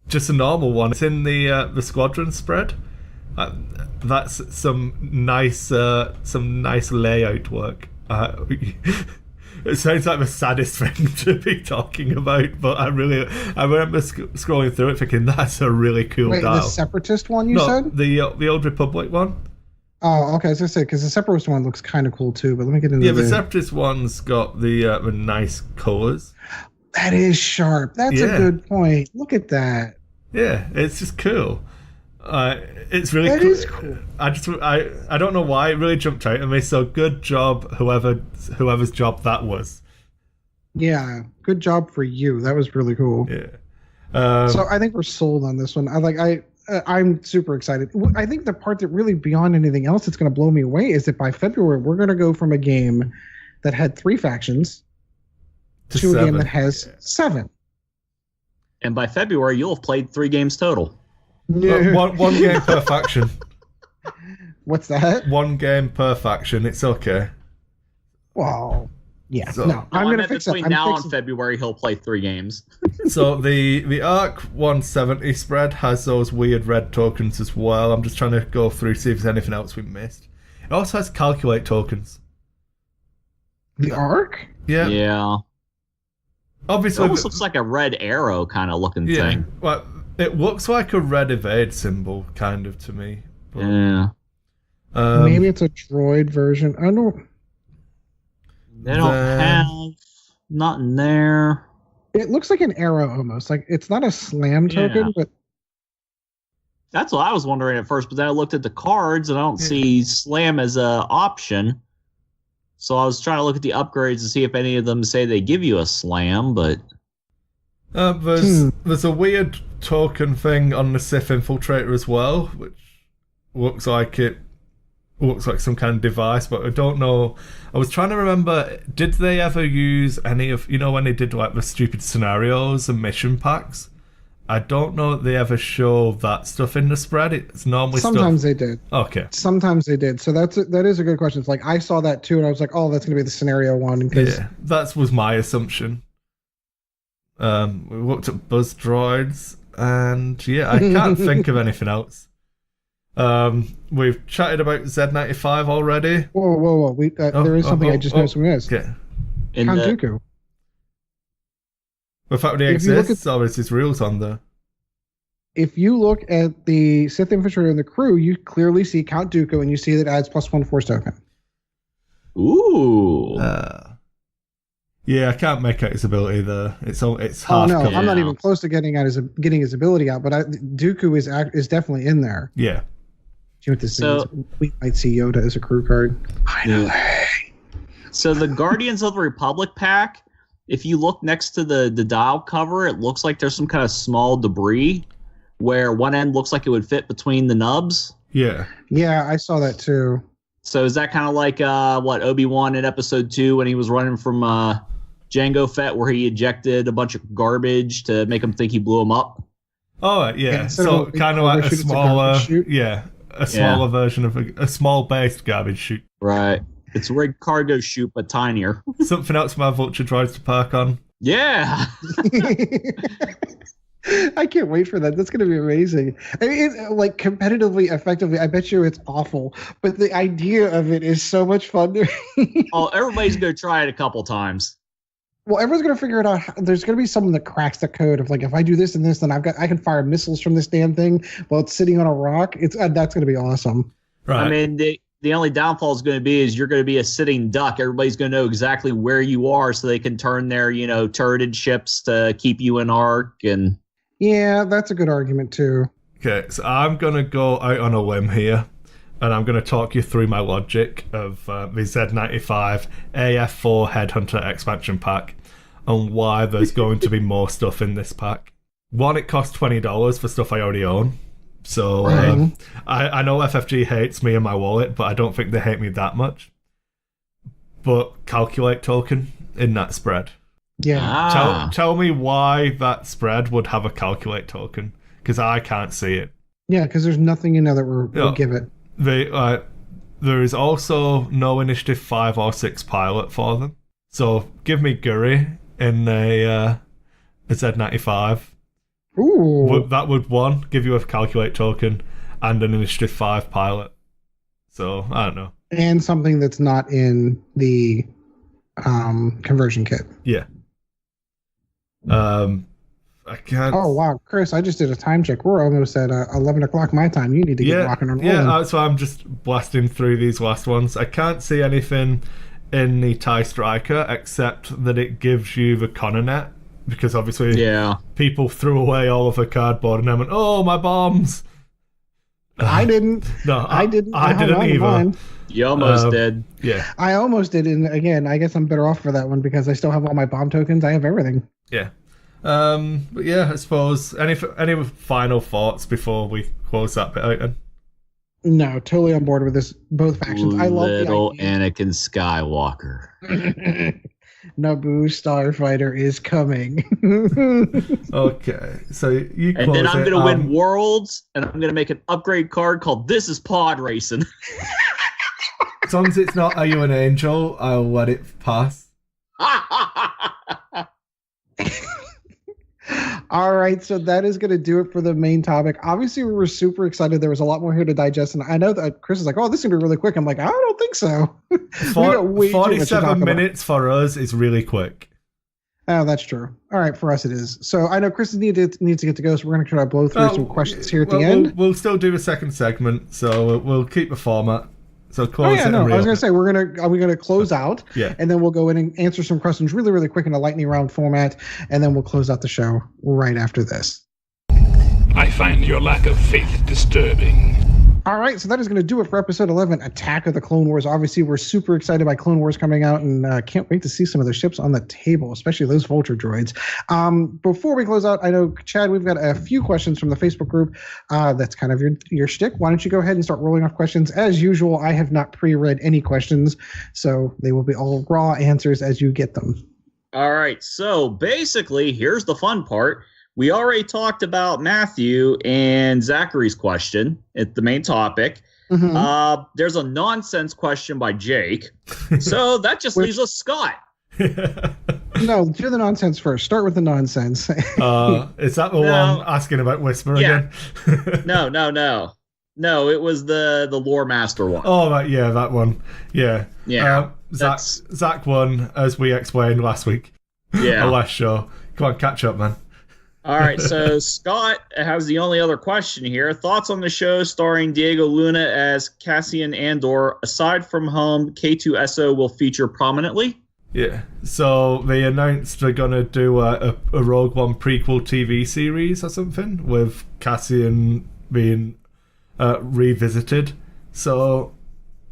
Just a normal one. It's in the squadron spread. That's some nice layout work. It sounds like the saddest thing to be talking about, but I remember scrolling through it thinking that's a really cool dial. The Separatist one you said? The Old Republic one. Oh, okay. I was gonna say because the Separatist one looks kind of cool too. But let me get into the Separatist one's got the nice colors. That is sharp. That's a good point. Look at that. Yeah, it's just cool. It's really cool. That is cool. I don't know why it really jumped out at me. So good job, whoever's job that was. Yeah, good job for you. That was really cool. Yeah. So I think we're sold on this one. I'm super excited. I think the part that really beyond anything else that's going to blow me away is that by February we're going to go from a game that had 3 factions to a game that has 7. And by February you'll have played 3 games total. Yeah. One game per faction. What's that? 1 game per faction. It's okay. Well, yeah. So, no, I'm going to fix between it. now and February he'll play 3 games. So the ARC 170 spread has those weird red tokens as well. I'm just trying to go through see if there's anything else we missed. It also has calculate tokens. The ARC? Yeah. Yeah. Obviously, it almost looks like a red arrow kind of looking thing. Well, it looks like a red evade symbol, kind of, to me. But, yeah. Maybe it's a droid version. I don't. They don't have nothing there. It looks like an arrow almost. Like it's not a slam token, but that's what I was wondering at first. But then I looked at the cards and I don't see slam as a option. So I was trying to look at the upgrades to see if any of them say they give you a slam, but there's a weird token thing on the Sith Infiltrator as well, which looks like some kind of device, but I don't know. I was trying to remember, did they ever use any of, when they did like the stupid scenarios and mission packs? I don't know that they ever show that stuff in the spread. It's normally sometimes they did. Okay. Sometimes they did. So that is a good question. It's like I saw that too, and I was like, oh, that's going to be the scenario one. Yeah, that was my assumption. We looked at buzz droids, and I can't think of anything else. We've chatted about Z95 already. Whoa! There is something I just noticed we missed. Yeah. Count Dooku. The fact that he exists, or is his rules on there? If you look at the Sith Infantry and the crew, you clearly see Count Dooku, and you see that adds +1 Force token. Ooh. Yeah, I can't make out his ability there. It's half. Oh no, I'm not even close to getting his ability out. But Dooku is definitely in there. Yeah. Do you know what this is? We might see Yoda as a crew card. Finally. So the Guardians of the Republic pack if you look next to the dial cover, it looks like there's some kind of small debris where one end looks like it would fit between the nubs. Yeah. Yeah, I saw that too. So is that kind of like what Obi-Wan in Episode 2 when he was running from Jango Fett, where he ejected a bunch of garbage to make him think he blew him up? Oh, yeah. Instead So of a kind of like garbage a chute, it's a smaller, garbage chute. a smaller version of a small based garbage chute. Right. It's a rig cargo chute, but tinier. Something else for my vulture droids to park on. Yeah. I can't wait for that. That's going to be amazing. I mean, like competitively, effectively, I bet you it's awful, but the idea of it is so much fun. Oh, everybody's going to try it a couple times. Well, everyone's going to figure it out. There's going to be someone that cracks the code of like, if I do this and this, then I can fire missiles from this damn thing while it's sitting on a rock. That's going to be awesome. Right. I mean, the only downfall is going to be is you're going to be a sitting duck. Everybody's going to know exactly where you are, so they can turn their turreted ships to keep you in arc. And yeah, that's a good argument too. Okay, so I'm going to go out on a limb here, and I'm going to talk you through my logic of the Z95 AF4 Headhunter expansion pack and why there's going to be more stuff in this pack. One, it costs $20 for stuff I already own. So I know FFG hates me and my wallet, but I don't think they hate me that much. But calculate token in that spread. Yeah. Tell me why that spread would have a calculate token, because I can't see it. Yeah, because there's nothing in there that we'll give it. There is also no Initiative 5 or 6 pilot for them. So give me Guri in a Z95. Ooh. That would, one, give you a calculate token and an Initiative 5 pilot. So, I don't know. And something that's not in the conversion kit. Yeah. I can't... Oh, wow. Chris, I just did a time check. We're almost at 11 o'clock my time. You need to get rocking and rolling. Yeah, that's why I'm just blasting through these last ones. I can't see anything in the TIE Striker except that it gives you the Cononet, because obviously people threw away all of the cardboard and then went, oh, my bombs. I didn't. No, I didn't. I didn't either. Mine. You almost did. Yeah. I almost did. And again, I guess I'm better off for that one because I still have all my bomb tokens. I have everything. Yeah. But yeah, I suppose any final thoughts before we close that bit out then? No, totally on board with this. Both factions. I love little the idea. Anakin Skywalker. Naboo Starfighter is coming. Okay, so you close and then I'm it, going to win Worlds, and I'm going to make an upgrade card called This is Pod Racing. As long as it's not Are You an Angel, I'll let it pass. All right, so that is going to do it for the main topic. Obviously, we were super excited. There was a lot more here to digest, and I know that Chris is like, "Oh, this is going to be really quick." I'm like, "I don't think so." 47 minutes for us is really quick. Oh, that's true. All right, for us it is. So I know Chris needs to get to go, so we're going to try to blow through some questions here at the end. We'll still do a second segment, so we'll keep the format. So close it. I was going to say we're going to close out, yeah, and then we'll go in and answer some questions really, really quick in a lightning round format, and then we'll close out the show right after this. I find your lack of faith disturbing. All right, so that is going to do it for episode 11, Attack of the Clone Wars. Obviously, we're super excited by Clone Wars coming out, and can't wait to see some of the ships on the table, especially those Vulture droids. Before we close out, I know, Chad, we've got a few questions from the Facebook group. That's kind of your shtick. Why don't you go ahead and start rolling off questions? As usual, I have not pre-read any questions, so they will be all raw answers as you get them. All right, so basically, here's the fun part. We already talked about Matthew and Zachary's question at the main topic. Mm-hmm. There's a nonsense question by Jake. So that just leaves us Scott. No, do the nonsense first. Start with the nonsense. Is that the one asking about Whisper again? No, it was the Lore Master one. Oh, that one. Yeah. Zach won, as we explained last week. Yeah. The last show. Come on, catch up, man. All right, so Scott has the only other question here. Thoughts on the show starring Diego Luna as Cassian Andor? Aside from home, K2SO will feature prominently? Yeah, so they announced they're going to do a Rogue One prequel TV series or something with Cassian being revisited. So,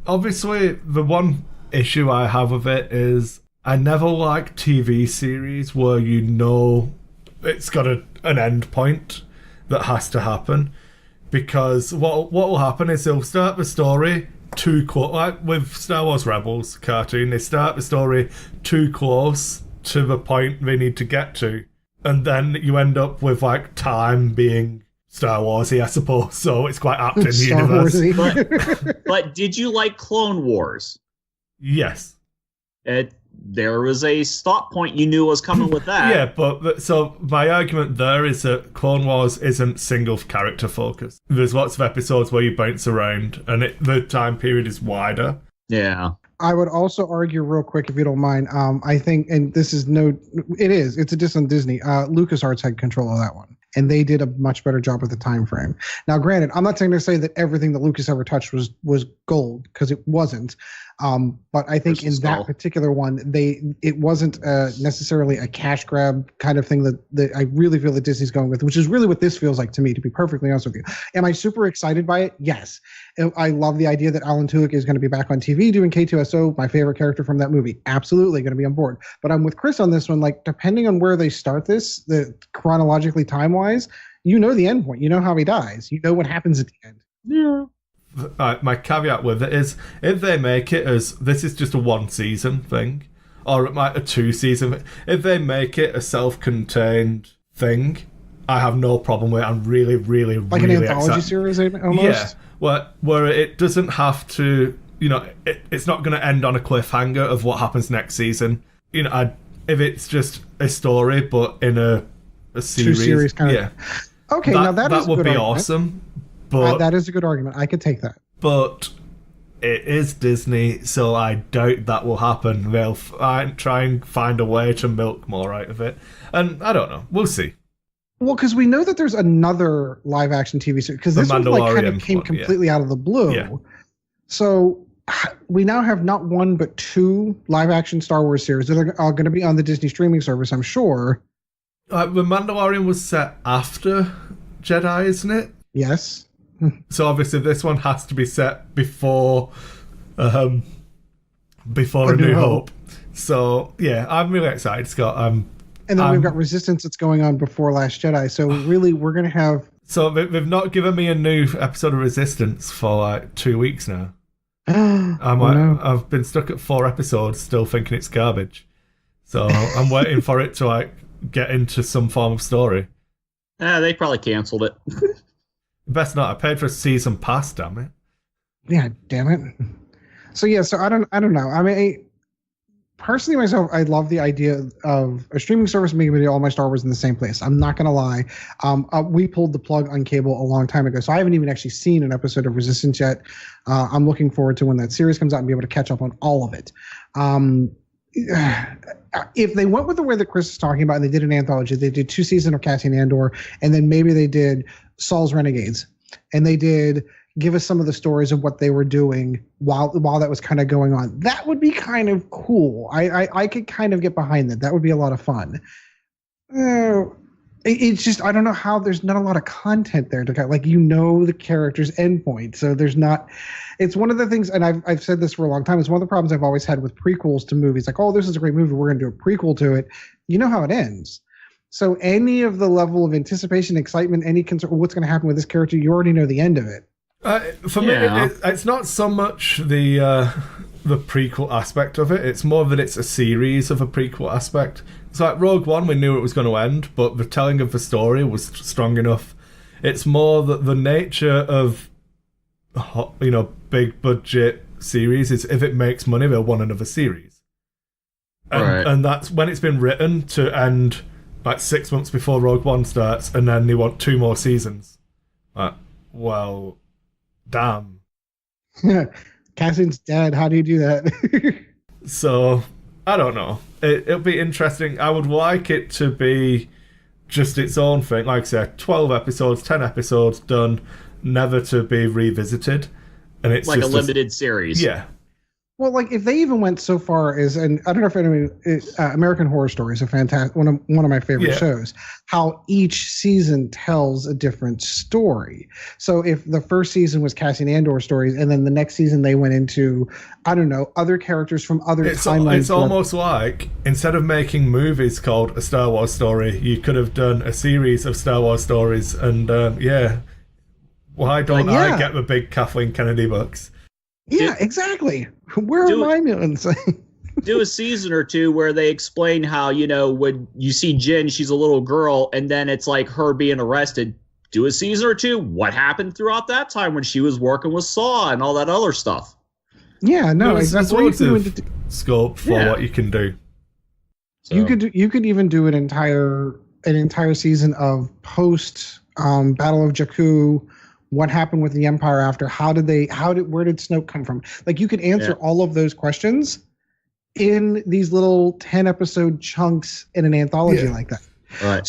obviously, the one issue I have with it is I never like TV series where you know it's got an end point that has to happen, because what will happen is they'll start the story too close, like with Star Wars Rebels cartoon. They start the story too close to the point they need to get to, and then you end up with like time being Star Warsy, I suppose. So it's quite apt in the universe. But did you like Clone Wars? Yes. There was a stop point you knew was coming with that. Yeah, but so my argument there is that Clone Wars isn't single character focused. There's lots of episodes where you bounce around, and the time period is wider. Yeah. I would also argue real quick, if you don't mind. I think, and this is it's a diss on Disney. LucasArts had control of that one, and they did a much better job with the time frame. Now, granted, I'm not trying to say that everything that Lucas ever touched was gold, because it wasn't. But I think in that particular one, it wasn't necessarily a cash grab kind of thing that I really feel that Disney's going with, which is really what this feels like to me, to be perfectly honest with you. Am I super excited by it? Yes. I love the idea that Alan Tudyk is going to be back on TV doing K2SO, my favorite character from that movie. Absolutely going to be on board. But I'm with Chris on this one. Like, depending on where they start this, chronologically, time-wise, you know the end point. You know how he dies. You know what happens at the end. Yeah. My caveat with it is, if they make it as this is just a 1-season thing, or it might a 2-season, if they make it a self-contained thing, I have no problem with it. I'm really, really, like really an anthology series, almost. Yeah, where it doesn't have to, it's not going to end on a cliffhanger of what happens next season. If it's just a story but in a series, 2 series kind of. Okay, now that is would good be argument. awesome. But that is a good argument. I could take that. But it is Disney, so I doubt that will happen. They'll try and find a way to milk more out of it. And I don't know. We'll see. Well, because we know that there's another live-action TV series. Because this one kind of came completely out of the blue. Yeah. So we now have not 1 but 2 live-action Star Wars series that are going to be on the Disney streaming service, I'm sure. The Mandalorian was set after Jedi, isn't it? Yes. So obviously this one has to be set before A New Hope. So yeah, I'm really excited, Scott. And then we've got Resistance that's going on before Last Jedi. So really, we're going to have... So they've not given me a new episode of Resistance for like 2 weeks now. I've been stuck at 4 episodes still thinking it's garbage. So I'm waiting for it to like get into some form of story. They probably canceled it. Best not. I paid for a season pass, damn it. Yeah, damn it. So yeah, so I don't know. I mean, personally myself, I love the idea of a streaming service making all my Star Wars in the same place. I'm not gonna lie. We pulled the plug on cable a long time ago, so I haven't even actually seen an episode of Resistance yet. I'm looking forward to when that series comes out and be able to catch up on all of it. If they went with the way that Chris is talking about and they did an anthology, they did 2 seasons of Cassian Andor, and then maybe they did Saul's Renegades, and they did give us some of the stories of what they were doing while that was kind of going on. That would be kind of cool. I could kind of get behind that. That would be a lot of fun. It's just, I don't know how there's not a lot of content there to the character's endpoint. So there's not, it's one of the things, and I've said this for a long time, it's one of the problems I've always had with prequels to movies. Like, oh, this is a great movie, we're going to do a prequel to it. You know how it ends. So any of the level of anticipation, excitement, any concern, what's going to happen with this character, you already know the end of it. For me, it's not so much the prequel aspect of it. It's more that it's a series of a prequel aspect. It's like Rogue One, we knew it was going to end, but the telling of the story was strong enough. It's more that the nature of, big budget series is if it makes money, they'll want another series. And that's when it's been written to end like 6 months before Rogue One starts, and then they want 2 more seasons. Well, damn. Cassian's dead. How do you do that? So, I don't know. It'll be interesting. I would like it to be just its own thing. Like I said, 12 episodes, 10 episodes done, never to be revisited. And it's like just a limited series. Yeah. Well, like if they even went so far as, and I don't know if anyone, American Horror Story is a fantastic one of my favorite shows. How each season tells a different story. So if the first season was Cassian Andor stories, and then the next season they went into, I don't know, other characters from other timelines. It's almost like instead of making movies called A Star Wars Story, you could have done a series of Star Wars stories. And why don't I get the big Kathleen Kennedy books? Yeah, exactly. Where are my millions? Do a season or two where they explain how, when you see Jyn, she's a little girl, and then it's like her being arrested. Do a season or two. What happened throughout that time when she was working with Saw and all that other stuff? Yeah, no, there's loads of scope for what you can do. So. You could even do an entire season of post Battle of Jakku. What happened with the Empire after? Where did Snoke come from? Like you could answer all of those questions in these little 10-episode chunks in an anthology like that. Right.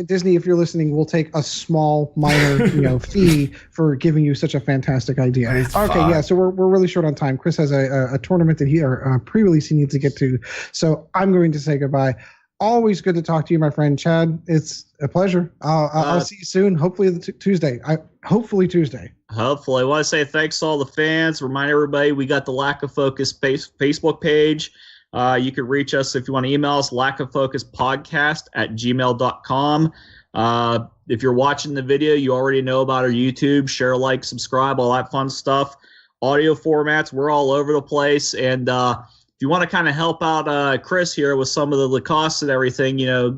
Disney, if you're listening, we'll take a small, minor, fee for giving you such a fantastic idea. Yeah. So we're really short on time. Chris has a tournament that a pre-release he needs to get to. So I'm going to say goodbye. Always good to talk to you, my friend Chad. It's a pleasure. I'll see you soon. Hopefully Tuesday. Hopefully Tuesday. Hopefully. I want to say thanks to all the fans. Remind everybody we got the Lack of Focus Facebook page. You can reach us if you want to email us, lackoffocuspodcast@gmail.com. If you're watching the video, you already know about our YouTube. Share, like, subscribe, all that fun stuff. Audio formats, we're all over the place. And if you want to kind of help out Chris here with some of the costs and everything,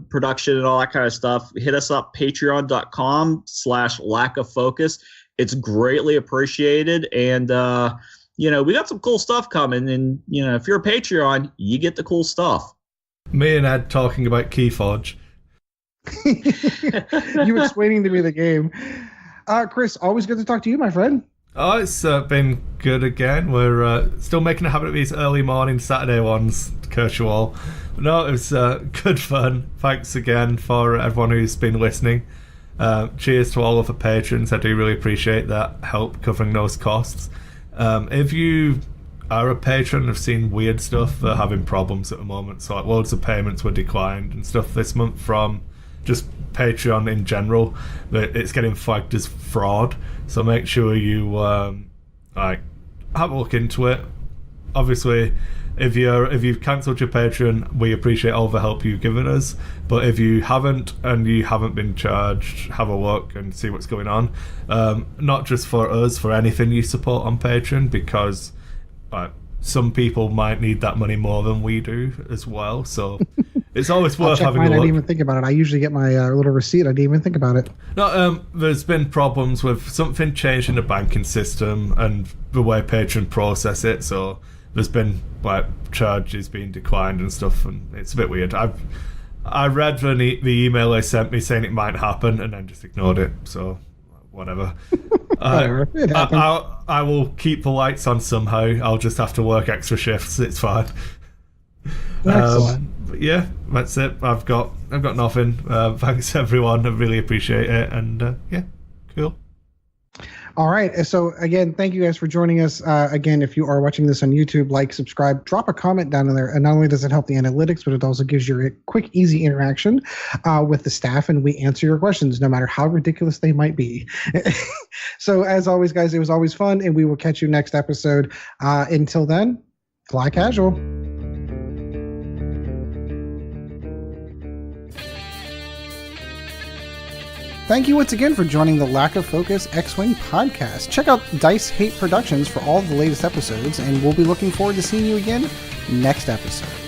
production and all that kind of stuff, hit us up, patreon.com/lackofocus. It's greatly appreciated. And, we got some cool stuff coming. And, if you're a Patreon, you get the cool stuff. Me and Ed talking about Keyforge. You explaining to me the game. Chris, always good to talk to you, my friend. Oh, it's been good again. We're still making a habit of these early morning Saturday ones, curse you all. No, it was good fun. Thanks again for everyone who's been listening. Cheers to all of the patrons. I do really appreciate that help covering those costs. If you are a patron and have seen weird stuff, they're having problems at the moment. So like loads of payments were declined and stuff this month from just Patreon in general. That it's getting flagged as fraud. So make sure you have a look into it. Obviously, if you've cancelled your Patreon, we appreciate all the help you've given us. But if you haven't and you haven't been charged, have a look and see what's going on. Not just for us, for anything you support on Patreon, because some people might need that money more than we do as well. So it's always worth having a look. I didn't even think about it. I usually get my little receipt. I didn't even think about it. No, there's been problems with something changed in the banking system and the way Patreon process it. So there's been charges being declined and stuff, and it's a bit weird. I read the email they sent me saying it might happen, and then just ignored it. So whatever. Whatever. It happened. I will keep the lights on somehow. I'll just have to work extra shifts. It's fine. Excellent. Yeah, that's it. I've got nothing. Thanks everyone. I really appreciate it, and cool. All right. So again, thank you guys for joining us. Again, if you are watching this on YouTube, like, subscribe, drop a comment down in there. And not only does it help the analytics, but it also gives you a quick, easy interaction with the staff, and we answer your questions, no matter how ridiculous they might be. So as always, guys, it was always fun, and we will catch you next episode. Until then, fly casual. Thank you once again for joining the Lack of Focus X-Wing podcast. Check out Dice Hate Productions for all of the latest episodes, and we'll be looking forward to seeing you again next episode.